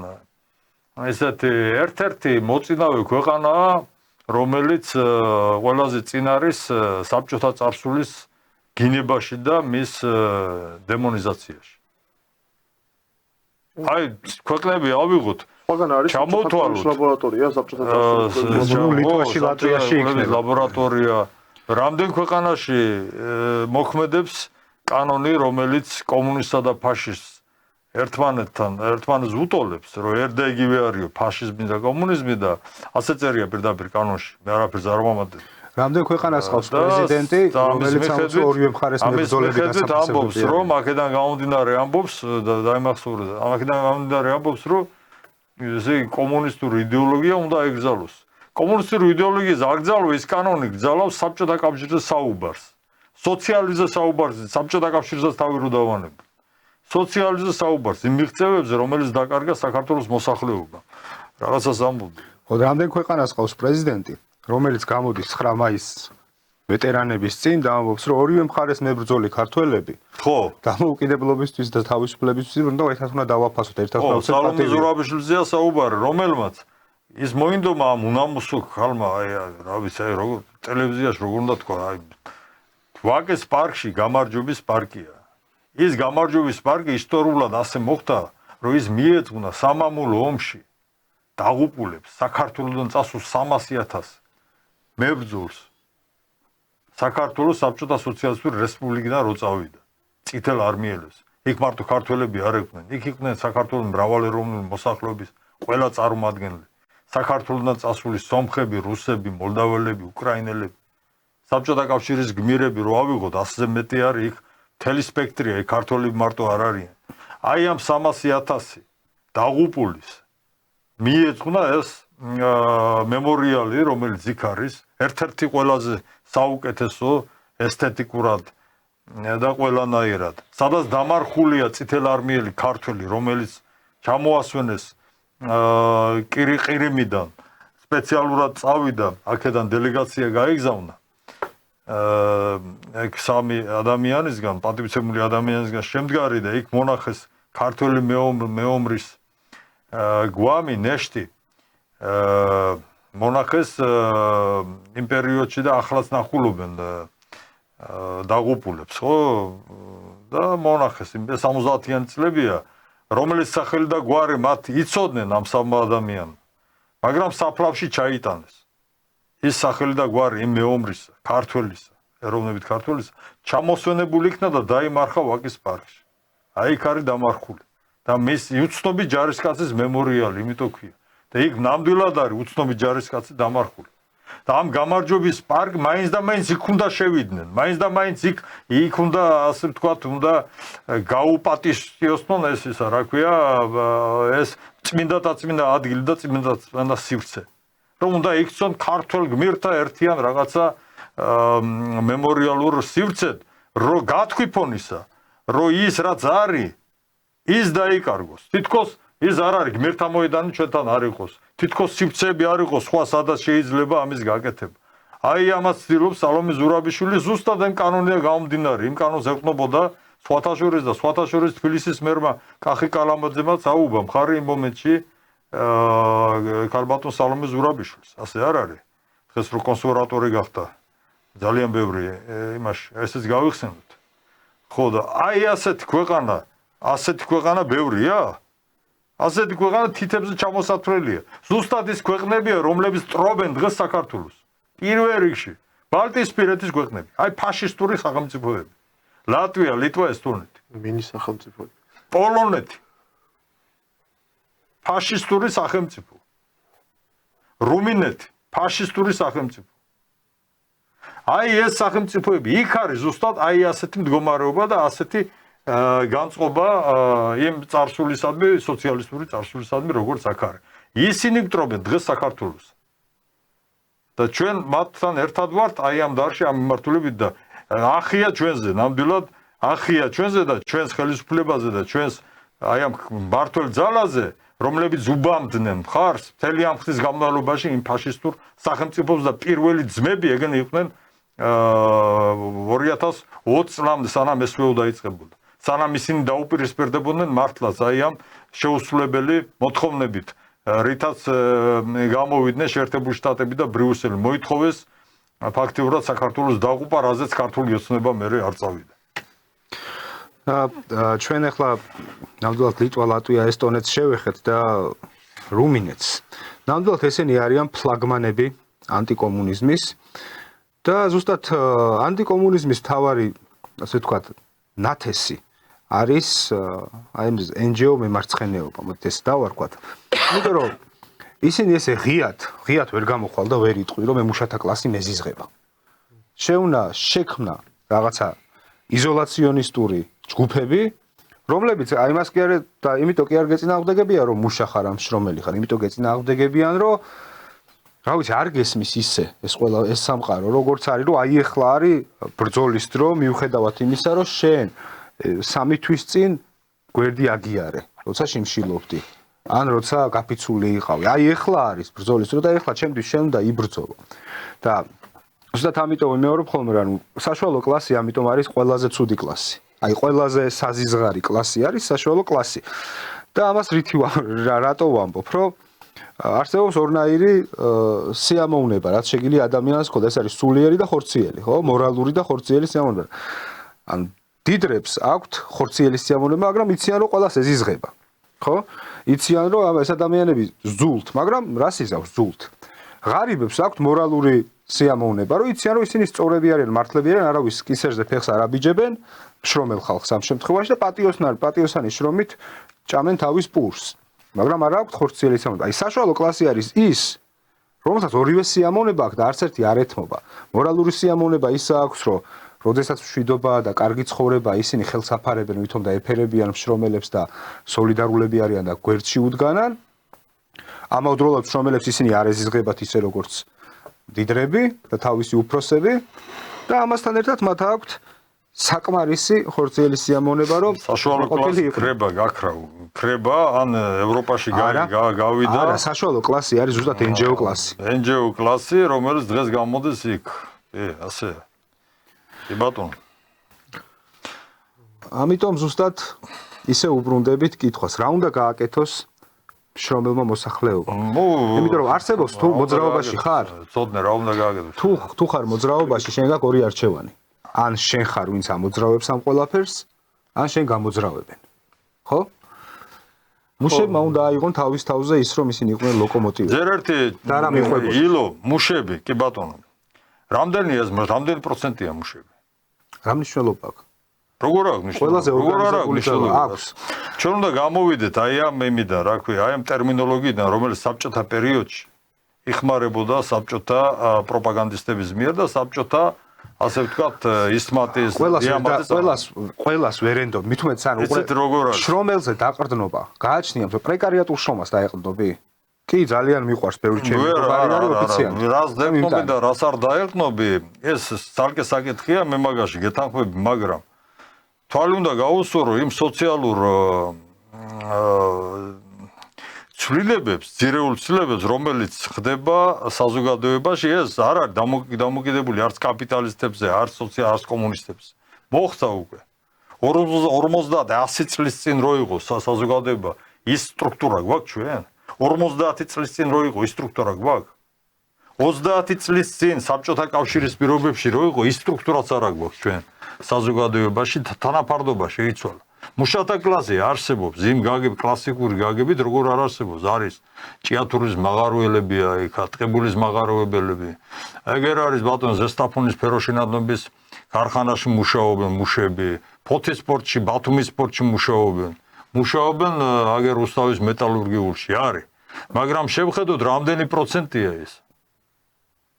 ესეთი ერთ-ერთი მოწინავე ქვეყანაა, რომელიც ყველაზე წინ არის საბჭოთა წარსულის გინებაში და მის დემონიზაციაში. აი, ქვეყნები ავიღოთ, ჩამოთვალოთ
ლაბორატორია საბჭოთა წარსულის
ლიტვაში, ლატვიაში იქნება
ლაბორატორია. რამდენ ქვეყანაში მოქმედებს კანონი, რომელიც კომუნისტსა და ფაშისტს ერთმანეთს უტოლებს, რომ ერთ და იგივე არის ფაშიზმი და კომუნიზმი და ასე წერია პირდაპირ კანონში. მე არაფერს არ ვამატებ.
რამდენ ქვეყანას ყავს პრეზიდენტი, რომელიც ამბობს ორივე მხარეს მებრძოლები
ამბობს, რომ აქედან გამომდინარე ამბობს და დაიმახსოვრე, აქედან გამომდინარე ამბობს, რომ ესე კომუნისტური იდეოლოგია უნდა ეკრძალოს. კომუნისტური იდეოლოგიის აკრძალვა ის კანონი გძალავს საბჭოთა კავშირზე საუბარს. სოციალიზმზე საუბარს საბჭოთა კავშირზეც თავი რო დავანებ. სოციალიზმზე საუბარს იმ მიღწევებზე, რომელიც დაკარგა საქართველოს მოსახლეობამ. რაღაცას ამბობ.
ხო, რამდენ ქვეყანას ყავს პრეზიდენტი, რომელიც გამოდის 9 მაისს ვეტერანების წინ და ამბობს, რომ ორივე მხარეს მებრძოლი ქართველები,
ხო,
დამოუკიდებლობისთვის და თავისუფლებისთვის უნდა ერთად უნდა დავაფასოთ, ერთად უნდა
ვცეთ პატივი. ხო, ზურაბიშვილზეა საუბარი, რომელმაც ის მოინდომა ამ უნამუსო ხალმა, აი, რა ვიცი, აი, როგორ ტელევიზიაში როგორ უნდა თქვა, აი, ვაკეს პარკში გამარჯვების პარკია. ის გამარჯვების პარკი ისტორიულად ასე მოხდა, რომ ის მიეძღვნა სამამულო ომში დაღუპულებს საქართველოსდან წასულ 300,000 მებრძოლს. საქართველოს საბჭოთა სოციალისტური რესპუბლიკიდან რო წავიდა წითელ არმიელებს. იქ მარტო ქართველები არ იყვნენ, იქ იყვნენ საქართველოს მრავალეროვნული მოსახლეობის ყველა წარმომადგენელი. საქართველოსდან წასული სომხები, რუსები, მოლდაველები, უკრაინელები. საბჭოთა კავშირის გმირები რო ავიღოთ 100-ზე მეტი არის იქ მთელი სპექტრია, იქ ქართველები მარტო არ არიან. აი ამ 300,000 დაღუპულის მიეძღვნა ეს მემორიალი, რომელიც იქ არის, ერთ-ერთი ყველაზე საუკეთესო ესთეტიკურად და ყველანაირად. სადაც დამარხულია წითელარმიელი ქართველი, რომელიც ჩამოასვენეს ყირიმიდან, სპეციალურად წავიდა, აქედან დელეგაცია გაიგზავნა ეგ სამი ადამიანისგან, პატივცემული ადამიანისგან შემდგარი და იქ მონახეს ქართველი მეომრის გვამი, ნეშტი მონახეს იმ პერიოდში და ახლაც ნახულობენ დაღუპულებს, ხო? და მონახეს იმ 70-იანი წლებია, რომელიც სახელი და გვარი მათ იცოდნენ ამ სამმა ადამიანმა, მაგრამ საფლავში ჩაიტანეს. ის სახელი და გვარი იმ მეომრისა, ქართველისა, ეროვნებით ქართველისა, ჩამოსვენებული იქნა და დაიმარხა ვაკის პარკში. აი იქ არის დამარხული. და მის უცნობი ჯარისკაცის მემორიალი, იმიტომ ქვია. და იქ ნამდვილად არის უცნობი ჯარისკაცი დამარხული. და ამ გამარჯვების პარკ მაინც და მაინც იქ უნდა შევიდნენ. მაინც და მაინც იქ უნდა, ასე ვთქვათ, უნდა გაუპატისწიოსნონ ეს ისა, რა ქვია, ეს წმინდა ადგილი და წმინდა სივრცე. რომ უნდა იქცონ ქართველ გმირთა ერთიან რაღაცა მემორიალურ სივრცედ, რომ გათქვიფონ ისა, რომ ის რაც არის, ის დაიკარგოს. თითქოს ის არ არის გმირთა მოედანი ჩვენთან არ იყოს. თითქოს სივრცეები არ იყოს სხვა სადაც შეიძლება ამის გაკეთება. აი ამას ცდილობს სალომე ზურაბიშვილი ზუსტად ამ კანონიდან გამომდინარე. იმ კანონს ეყნობოდა სხვათა შორის თბილისის მერმა კახი კალამაძემაც აუვა მხარი იმ მომენტში ქალბატონ სალომე ზურაბიშვილს. ასე არ არის. დღეს რო კონსერვატორი გახდა ძალიან ბევრი იმაში ესეც გავიხსენოთ. ხო და აი ასეთი ქვეყანა ბევრია. ასეთი ქვეყანა თითებზე ჩამოსათვლელია. ზუსტად ის ქვეყნებია, რომლებიც ტრობენ დღეს საქართველოს. პირველ რიგში ბალტიისპირეთის ქვეყნები, აი ფაშისტური სახელმწიფოები. ლატვია, ლიტვა, ესტონეთი.
მინის სახელმწიფოები.
პოლონეთი. ფაშისტური სახელმწიფო. რუმინეთი, ფაშისტური სახელმწიფო. აი ეს სახელმწიფოები, იქ არის ზუსტად აი ასეთი მდგომარეობა და ასეთი განწყობა იმ წარსულისადმი, სოციალისტური წარსულისადმი, როგორც აქ არის. ისინი გტრობენ დღეს საქართველოს. და ჩვენ მათთან ერთად ვართ აი ამ დარში ამ მიმართულებით და ახია ჩვენზე, ნამდვილად ახია ჩვენზე და ჩვენს ხელისუფლებაზე და ჩვენს აი ამ მართლ ძალაზე, რომლებიც უბამდნენ მხარს მთელი ამ ხნის განმავლობაში იმ ფაშისტურ სახელმწიფოს და პირველი ძმები ეგენი იყვნენ 2020 წლამდე სანამ ესვეო დაიწყებოდა. სანამ ისინი დაუპირისპირდებოდნენ მართლაც აი ამ შეუსრულებელი მოთხოვნებით, რითაც გამოვიდნენ შეერთებული შტატები და ბრიუსელი, მოითხოვეს ფაქტიურად საქართველოს დაღუპა, რაზეც ქართული ოცნება მერე არ წავიდა.
ჩვენ ახლა ნამდვილად ლიტვა, ლატვია, ესტონეთს შევეხეთ და რუმინეთს. ნამდვილად ესენი არიან ფლაგმანები ანტიკომუნიზმის და ზუსტად ანტიკომუნიზმის მთავარი, ასე ვთქვათ, ნათესი არის აი ეს NGO მემარცხენეობა, მოდი ეს დავარქვათ. იმიტომ რომ ისინი ესე ღიად ვერ გამოხვალ და ვერ იტყვი, რომ მუშათა კლასი მეზიზღება. შექმნა რაღაცა იზოლაციონისტური ჯგუფები, რომლებიც აი მას კი არ და იმიტომ კი არ გეწინააღმდეგებიან, რომ მუშა ხარ ამ შრომელი ხარ, იმიტომ გეწინააღმდეგებიან, რომ რა ვიცი, არ გესმის ისე ეს ყველა ეს სამყარო, როგორც არის, რომ აი ეხლა არის ბრძოლის დრო, მიუხედავად იმისა, რომ შენ 3 თვის წინ გვერდი აგიარე, როცა შიმშილობდი. ან როცა გაფიცული იყავი. აი ეხლა არის ბრძოლის დრო და ეხლა ჩემთვის შენ უნდა იბრძოლო. და ზუსტად ამიტომ ვიმეორებ ხოლმე, რომ საშუალო კლასი ამიტომ არის ყველაზე ცუდი კლასი. აი ყველაზე საზიზღარი კლასი არის საშუალო კლასი. და ამას რატო ვამბობ, რომ არსებობს ორნაირი სიამოვნება, რაც შეგიძლია ადამიანს ჰქონდეს, ეს არის სულიერი და ხორციელი, ხო? მორალური და ხორციელი სიამოვნება. ან დიდრებს აქვთ ხორციელი სიამოვნება, მაგრამ იციან რომ ყველას ეზიზღება. ხო? იციან რომ ეს ადამიანები ზულთ, მაგრამ რას იზავს ზულთ? ღარიბებს აქვთ მორალური სიამოვნება, რომ იციან რომ ისინი სწორები არიან, მართლები არიან, არავის კისერზე ფეხს არ აბიჯებენ, შრომელ ხალხს ამ შემთხვევაში და პატიოსანი შრომით ჭამენ თავის პურს. მაგრამ არ აქვს ხორციელი სიამოვნება. აი საშუალო კლასი არის ის, რომელსაც ორივე სიამოვნება აქვს და არც ერთი არ ეთმობა. მორალური სიამოვნება ის აქვს, რომ როდესაც მშვიდობა და კარგი ცხოვრება ისინი ხელს აფარებენ, ვითომ და ეფერებიან მშრომელებს და სოლიდარულები არიან და გვერდში უდგანან. ამავდროულად მშრომელებს ისინი არ ეზიზღებათ ისე როგორც დიდრები და თავისი უფროსები და ამასთან ერთად მათ აქვთ საკმარისი ხორციელი სიამოვნება, რომ
საშუალო კლასი ქრება ან ევროპაში გავიდა.
არა, საშუალო კლასი არის ზუსტად NGO კლასი.
NGO კლასი, რომელიც დღეს გამოდის იქ. ასეა. კი ბატონო.
ამიტომ ზუსტად ისე უბრუნდებით კითხვას, რა უნდა გააკეთოს შრომელმა მოსახლეობამ. იმიტომ რომ არსებობს თუ მოძრაობაში ხარ,
ცოდნე რა უნდა გააკეთოს.
თუ ხარ მოძრაობაში, შენ გაქვს ორი არჩევანი. ან შენ ხარ ვინც ამოძრავებს ამ ყველაფერს, ან შენ გამოძრავებენ. ხო? მუშებმა უნდა აიღონ თავის თავზე ის რომ ისინი იყვნენ ლოკომოტივი.
ზერ ერთი ილო მუშები, კი ბატონო. რამდენი პროცენტია მუშები?
რა მნიშვნელობა აქვს?
როგორ აქვს მნიშვნელობა?
ყველაზე ორგანიზებული აქვს.
ჩვენ უნდა გამოვიდეთ აი ამ იმიდან, რა ქვია, აი ამ ტერმინოლოგიიდან, რომელიც საბჭოთა პერიოდში იხმარებოდა საბჭოთა პროპაგანდისტების მიერ და საბჭოთა ასე ვთქვათ, ისტმატის ყველას ვერენდობ. მით უმეტეს ან უკვე შრომელზე დაყრდნობა გააჩნია, რომ პრეკარიატულ შრომას დაეყრდნობი? კი, ძალიან მიყვარს ბევრი ჩემი მეგობარი ოფიციანტი. რას დაეყრდნობი და რას არ დაეყრდნობი, ეს ძალკე საკითხია, მე მაგაში გეთანხმები, მაგრამ თვალი უნდა გაუსვრო იმ სოციალურ ცვლილებებს, ძირეულ ცვლილებებს, რომელიც ხდება საზოგადოებაში, ეს არ არის დამოკიდებული არც კაპიტალისტებზე, არც კომუნისტებზე. მოხდა უკვე. 50-100 წლის წინ რო იყო საზოგადოება, ის სტრუქტურა გვაქვს ჩვენ? 50 წლის წინ რო იყო ის სტრუქტურა გვაქვს? 30 წლის წინ საბჭოთა კავშირის პირობებში რო იყო ის სტრუქტურაც არ გვაქვს ჩვენ საზოგადოებაში, თანაფარდობა შეიცვალა. მუშათა კლასი არსებობს, იმ გაგები, კლასიკური გაგებით როგორ არ არსებობს, არის ჭიათურის მაღაროელებია, იქ ტყიბულის მაღაროებელები. ეგერ არის ბატონ ზესტაფონის ფეროშინადნობის ქარხანაში მუშაობენ მუშები, ფოთის სპორტში, ბათუმის სპორტში მუშაობენ აგერ რუსთავის მეტალურგიულში არის. მაგრამ შევხედოთ რამდენი პროცენტია ეს.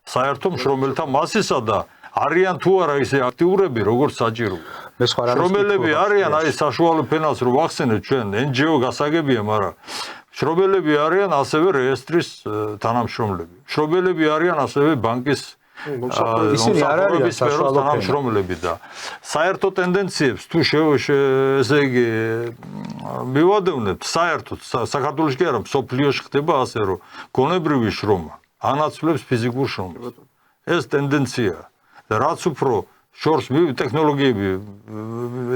საერთო მშრომელთა მასისა და არიან თუ არა ისე აქტიურები, როგორც საჭიროა. შრომელები არიან, აი საშუალო ფენას რო ვახსენეთ ჩვენ, NGO გასაგებია, მაგრამ შრომელები არიან ასევე რეესტრის თანამშრომლები. შრომელები არიან ასევე ბანკის
ისინი არ არიან საშუალო
თანამშრომლები და საერთო ტენდენციებს თუ ესე იგი მივადევნებთ, საერთოდ საქართველოში კი არა, მსოფლიოში ხდება ასე, რომ გონებრივი შრომა ანაცვლებს ფიზიკურ შრომას. ეს ტენდენციაა. რაც უფრო შორს ტექნოლოგიები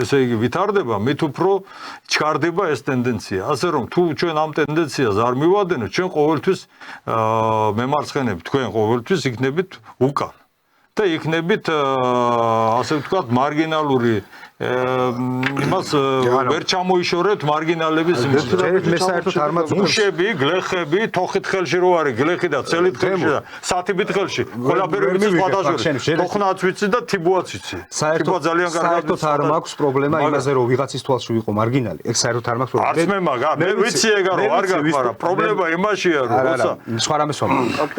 ესე იგი ვითარდება, მით უფრო ჩქარდება ეს ტენდენცია. ასე რომ თუ ჩვენ ამ ტენდენციას არ მივადენთ, ჩვენ ყოველთვის მემარცხენებით, თქვენ ყოველთვის იქნებით უკან. და იქნებით ასე ვთქვათ მარგინალური იმას ვერ ჩამოიშორებთ მარგინალების
მე საერთოდ არ მაწუხებს
მუშები, გლეხები, თოხით ხელში რო არის, გლეხი და ცელით ხელში და სათიბით ხელში, ყველაფერი ვიცი სხვადასხვა. თოხნაც ვიცი და თიბუაც ვიცი. თიბუა ძალიან კარგად
საერთოდ არ მაქვს პრობლემა იმაზე რომ ვიღაცის თვალში ვიყო მარგინალი. ეგ საერთოდ არ მაქვს პრობლემა.
არც მე მაგა, მე ვიცი ეგა რომ არ გაქვს, მაგრამ პრობლემა იმაშია რომ როცა
სხვა რამეს ვამბობ.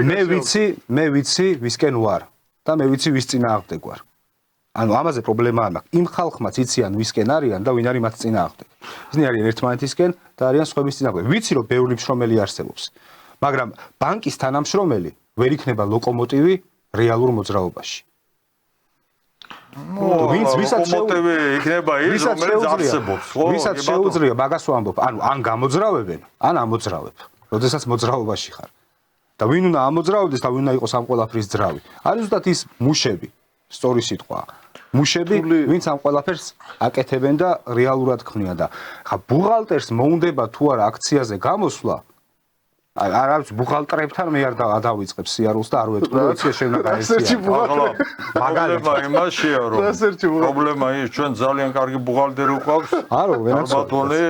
მე ვიცი ვისკენ ვარ და მე ვიცი ვის წინააღმდეგ ვარ. ანუ ამაზე პრობლემა არ მაქვს. იმ ხალხმაც იციან ვისკენ არიან და ვინ არის მათ წინააღმდეგ. ისინი არიან ერთმანეთისკენ და არიან სხვების წინააღმდეგ. ვიცი რომ ბევრი მშრომელი არსებობს. მაგრამ ბანკის თანამშრომელი ვერ იქნება ლოკომოტივი რეალურ მოძრაობაში.
ვისაც იქნება ის რომელიც არსებობს, ხო?
ვისაც შეუძლია მაგას ვამბობ, ანუ ან გამოძრავებენ, ან ამოძრავებ. როდესაც მოძრაობაში ხარ. და ვინ უნდა ამოძრავდეს და ვინ უნდა იყოს ამ ყველაფრის ძრავი. არის ზუსტად ის მუშები, სწორი სიტყვაა. მუშები, ვინც ამ ყველაფერს აკეთებენ და რეალურად ქმნიან და ხა ბუღალტერს მოუნდება თუ არა აქციაზე გამოსვლა. არ არის ბუღალტერებთან მე არ დავიწყებ სიარულს და არ ვეტყვი აქცია შევნა გაესწია.
მაგალითად იმაშია რომ პრობლემა ის ჩვენ ძალიან კარგი ბუღალტერი ვყავს.
არო ვენაც
ბატონი.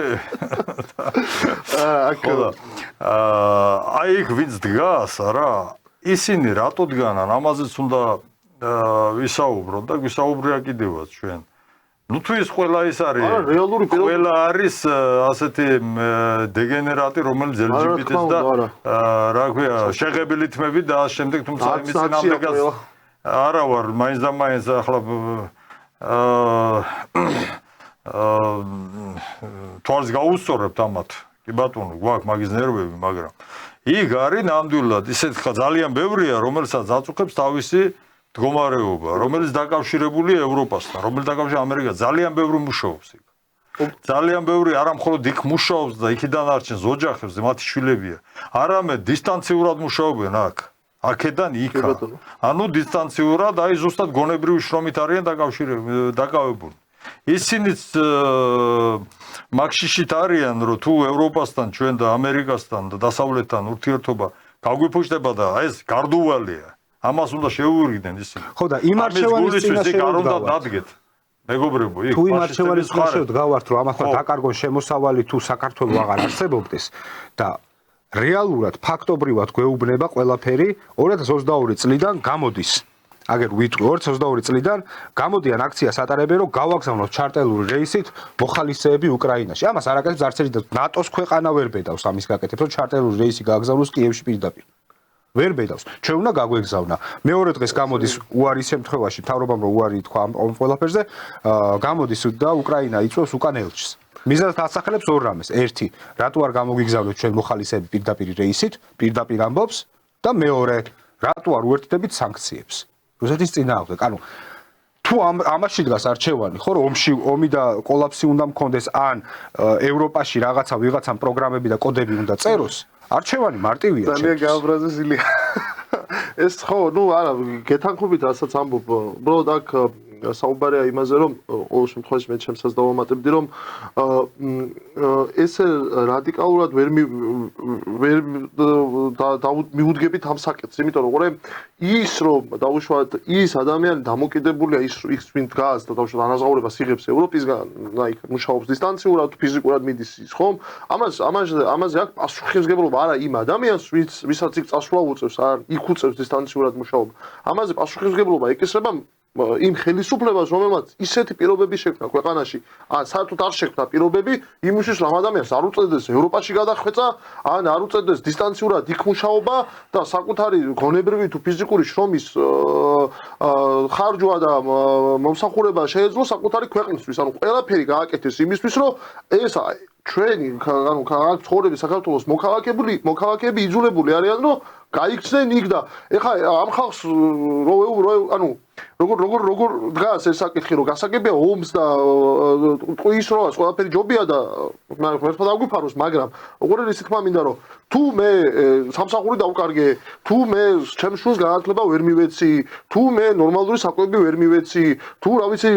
აი იქ ვინც დგას რა ისინი რატო დგანან ამაზეც უნდა ვისაუბროთ და გვისაუბრია კიდევაც ჩვენ. ნუ თუ ის ყველა ის არის ყველა არის ასეთი დეგენერატი რომელიც LGBT-ს და რა ქვია შეღებილი თმები და ამ შემდეგ თუმცა იმის წინამდეგაც არა ვარ მაინც და მაინც ახლა თვალს გაუსწორებთ ამათ კი ბატონო გვაქვს მაგის ნერვები მაგრამ იქ არის ნამდვილად ისეთ ძალიან ბევრია რომელსაც აწუხებს თავისი მდგომარეობა, რომელიც დაკავშირებულია ევროპასთან, რომელიც დაკავშირებულია ამერიკასთან, ძალიან ბევრი მუშაობს იქ. ძალიან ბევრი არა მხოლოდ იქ მუშაობს და იქიდან არჩენს ოჯახებს, მათი შვილებია. არამედ დისტანციურად მუშაობენ აქ. აქედან იქა. ანუ დისტანციურად აი ზუსტად გონებრივი შრომით არიან დაკავებული. ისინიც მაგშიშით არიან, რომ თუ ევროპასთან, ჩვენ და ამერიკასთან და დასავლეთთან ურთიერთობა გაგვიფუჭდება და ეს გარდუვალია. ამას უნდა შეუვირგდნენ ისინი.
ხო და იმ არჩევანის წინაშე
არ უნდა დადგეთ. მეგობრებო, იქ
თუ იმ არჩევანის წინაშე ვდგავართ, რომ ამას დაკარგონ შემოსავალი თუ საქართველოს აღარ არსებობდეს და რეალურად ფაქტობრივად გვეუბნება ყველაფერი 2022 წლიდან გამოდის. აგერ ვიტყვი 2022 წლიდან გამოდიან აქციას ატარებენ, რომ გავაგზავნოთ ჩარტელური რეისით მოხალისეები უკრაინაში. ამას არ აკეთებს არც ერთი ნატოს ქვეყანა ვერ ბედავს ამის გაკეთებს, რომ ჩარტელური რეისი გააგზავნოს კიევში პირდაპირ. ვერ ბედავს. ჩვენ უნდა გაგვეგზავნა. მეორე დღეს გამოდის უარის შემთხვევაში, მთავრობამ რომ უარი თქვა ამ ყველაფერზე, გამოდის და უკრაინა იწვევს უკან ელჩს. მიზანს ასახელებს ორ რამეს. ერთი, რატო არ გამოგიგზავნოთ ჩვენ მოხალისეები პირდაპირ რეისით, პირდაპირ ამბობს და მეორე, რატო არ უერთდებით სანქციებს. რუსეთის წინააღმდეგ. ანუ თუ ამაში დგას არჩევანი, ხო, რომ ომი და კოლაფსი უნდა მქონდეს, ან ევროპაში ვიღაცამ პროგრამები და კოდები უნდა წეროს, არჩევანი მარტივია.
ძალიან გააბრაზილია. ეს ხო, ნუ არა, გეთანხმებით რასაც ამბობ, უბრალოდ აქ საუბარია იმაზე, რომ ყოველ შემთხვევაში მე ჩემსაც დავამატებდი, რომ ესე რადიკალურად ვერ მიუდგებით ამ საკითხს, იმიტომ რომ ის რომ დაუშვათ ის ადამიანი დამოკიდებულია ის ვინ დგას და დაუშვათ ანაზღაურებას იღებს ევროპისგან, აი მუშაობს დისტანციურად, ფიზიკურად მიდის ის, ხომ? ამაზე აქ პასუხისმგებლობა არა იმ ადამიანს, ვისაც იქ წასვლა უწევს, არ იქ უწევს დისტანციურად მუშაობა. ამაზე პასუხისმგებლობა ეკისრება იმ ხელისუფლებას, რომელმაც ისეთი პირობები შექმნა ქვეყანაში, ან საერთოდ არ შექმნა პირობები, იმისთვის რომ ადამიანს არ უწევდეს ევროპაში გადახვეწა, ან არ უწევდეს დისტანციურად იქ მუშაობა და საკუთარი გონებრივი თუ ფიზიკური შრომის ხარჯვა და მომსახურება შეეძლო საკუთარი ქვეყნისთვის. ანუ ყველაფერი გააკეთეს იმისთვის, რომ ეს ჩვენი ანუ ცხოვრები საქართველოს მოქალაქეები იძულებული არიან, რომ გაიქცნენ იქ და ეხლა ამ ხალხს ანუ როგორ დგას ეს საკითხი, რომ გასაგებია ომს და ტყუის როას ყველაფერი ჯობია და მერტყვა დაგვიფაროს, მაგრამ როგორ ის თქმა მინდა, რომ თუ მე სამსახური დავკარგე, თუ მე ჩემს შულს განათლება ვერ მივეცი, თუ მე ნორმალური საკვები ვერ მივეცი, თუ რა ვიცი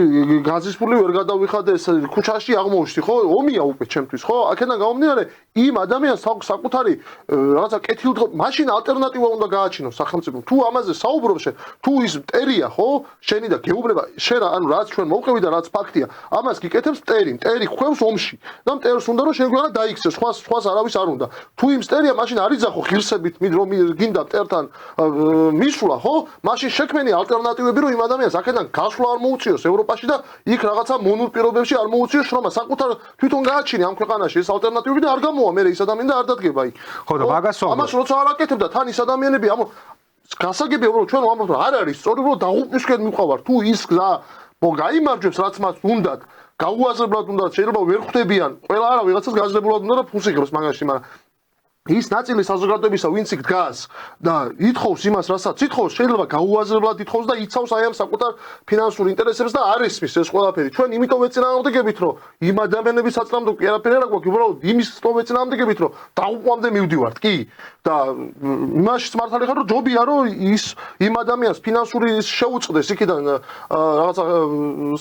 გაზის ფული ვერ გადავიხადე, ქუჩაში აღმოვშდი, ხო? ომია უკვე ჩემთვის, ხო? აქედან გამომდინარე, იმ ადამიანს საკუთარი რაღაცა კეთილდღე, მაშინ ალტერნატივა უნდა გააჩინოს სახელმწიფომ. თუ ამაზე საუბრობ შენ, თუ ის მტერია, ხო? შენი და გეუბნება, შენ ანუ რაც ჩვენ მოვყევი და რაც ფაქტია, ამას გიკეთებს მტერი ხვევს ომში და მტერს უნდა რომ შენ გვიანა დაიქცეს, სხვას არავის არ უნდა. თუ იმ მტერია, მაშინ არ იძახო ღირსებით, რომ გინდა მტერთან მისვლა, ხო? მაშინ შექმენი ალტერნატივები, რომ იმ ადამიანს აქედან გასვლა არ მოუწიოს ევროპაში და იქ რაღაცა მონურ პირობებში არ მოუწიოს შრომა. საკუთარ თვითონ გააჩინე ამ ქვეყანაში ეს ალტერნატივები და არ გამოვა მე ის ადამიანი და არ დადგება იქ.
ხო და მაგას
ამას როცა არ აკეთებდა თან ის ადამიანები გასაგებია რომ ჩვენ ვამბობთ რომ არ არის სწორი რომ დაღუპვისკენ მივყავარ თუ ის გზა გაიმარჯვებს რაც მას უნდათ გაუაზრებლად უნდათ შეიძლება ვერ ხვდებიან ყველა არა ვიღაცას გაძლებლად უნდა და ფულს იღებს მაგაში მაგრამ ის ნაწილი საზოგადოებისა ვინც იქ დგას და ითხოვს იმას რასაც ითხოვს შეიძლება გაუაზრებლად ითხოვს და იცავს აი ამ საკუთარ ფინანსურ ინტერესებს და არ ესმის ეს ყველაფერი ჩვენ იმიტომ ვეწინააღმდეგებით რომ იმ ადამიანების საწინააღმდეგო კი არაფერი არ გვაქვს უბრალოდ იმის ვეწინააღმდეგებით რომ დაუყვამდე მივდივართ კი და იმაშიც მართალი ხარ რომ ჯობია რომ ის იმ ადამიანს ფინანსური შეუწყდეს იქიდან რაღაცა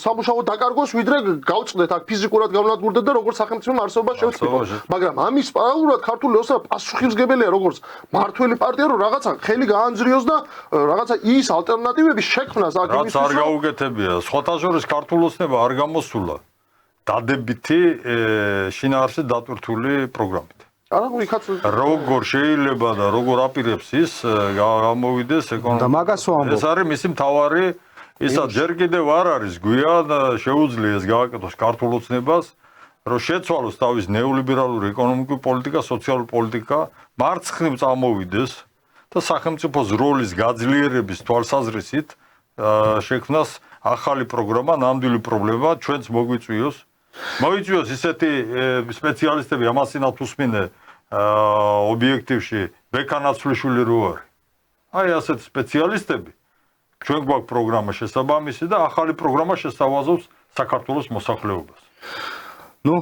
სამუშაო დაკარგოს ვიდრე გავწყდეთ აქ ფიზიკურად გავნადგურდეთ და როგორც სახელმწიფო არსებობა შევწყვიტოთ მაგრამ ამის პარალელურად ქართული ოსტა პასუხისმგებელია როგორც მართველი პარტია რომ რაღაცა ხელი გაანძრიოს და რაღაცა ის ალტერნატივები შექმნას აქ
იმისთვის რაც არ გაუგეთებია სხვათა შორის ქართული ოსნება არ გამოსულა დადებითი შინაარსით დატვირთული პროგრამით როგორ შეიძლება და როგორ აპირებს ის გამოვიდეს ეკონომიკა ეს არის მისი მთავარი ისა ჯერ კიდევ არ არის გვიან შეუძლია ეს გააკეთოს ქართულ ოცნებას რომ შეცვალოს თავის ნეოლიბერალური ეკონომიკური პოლიტიკა, სოციალური პოლიტიკა, მარცხნივ წამოვიდეს და სახელმწიფოს როლის გაძლიერების თვალსაზრისით შექმნას ახალი პროგრამა, ნამდვილი პრობლემა ჩვენც მოგვიწვიოს. მოიწვიოს ისეთი სპეციალისტები ამასინათ უსმინე ობიექტივში ბექანაცვლიშვილი რო არის. აი ასეთ სპეციალისტები ჩვენ გვაქვს პროგრამა შესაბამისი და ახალი პროგრამა შესთავაზობს საქართველოს მოსახლეობას.
ნუ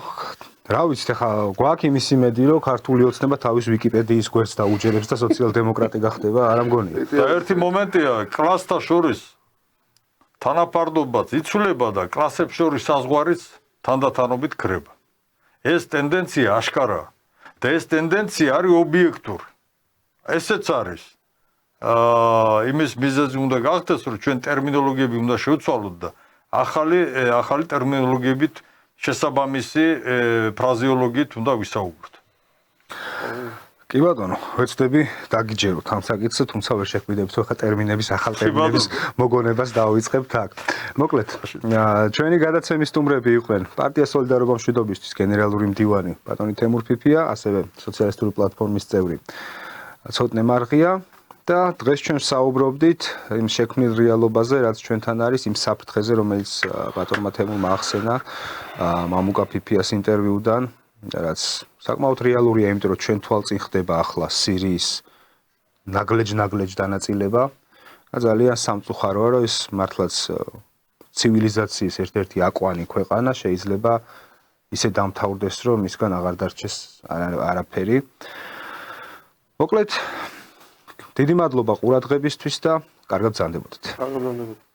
რა ვიცით ახლა გვაქვს იმის იმედი რომ ქართული ოცნება თავის ვიკიპედიის გვერდს დაუჯერებს და სოციალ-დემოკრატი გახდება, არა მგონია.
და ერთი მომენტია, კლასთა შორის თანაფარდობაც იცვლება და კლასებს შორის საზღვარიც თანდათანობით ქრება. ეს ტენდენცია აშკარაა და ეს ტენდენცია არის ობიექტური. ესეც არის. იმის მიზეზი უნდა გახდეს, რომ ჩვენ ტერმინოლოგიები უნდა შევცვალოთ და ახალი ტერმინოლოგიებით შესაბამისი ფრაზეოლოგიით უნდა ვისაუბროთ.
კი ბატონო, ვეცდები დაგიჯეროთ ამ საკითხზე, თუმცა ვერ შეგვიდებთ ახლა ტერმინების ახალ ტერმინების მოგონებას დავიწყებთ აქ. მოკლედ, ჩვენი გადაცემის სტუმრები იყვნენ პარტია სოლიდარობა მშვიდობისთვის გენერალური მდივანი ბატონი თემურ ფიფია, ასევე სოციალისტური პლატფორმის წევრი ცოტნე მარღია და დღეს ჩვენ საუბრობდით იმ შექმნილ რეალობაზე, რაც ჩვენთან არის, იმ საფრთხეზე, რომელიც ბატონმა თემურმა ახსენა მამუკა ფიფიას ინტერვიუდან, რაც საკმაოდ რეალურია, იმიტომ რომ ჩვენ თვალწინ ხდება ახლა სირიის ნაგლეჯ დანაწილება და ძალიან სამწუხაროა, რომ ეს მართლაც ცივილიზაციის ერთ-ერთი აკვანი ქვეყანა შეიძლება ისე დამთავრდეს, რომ მისგან აღარ დარჩეს არაფერი. მოკლედ დიდი მადლობა ყურადღებისთვის და კარგად გრძანდებოდეთ.
კარგად გრძანდებოდეთ.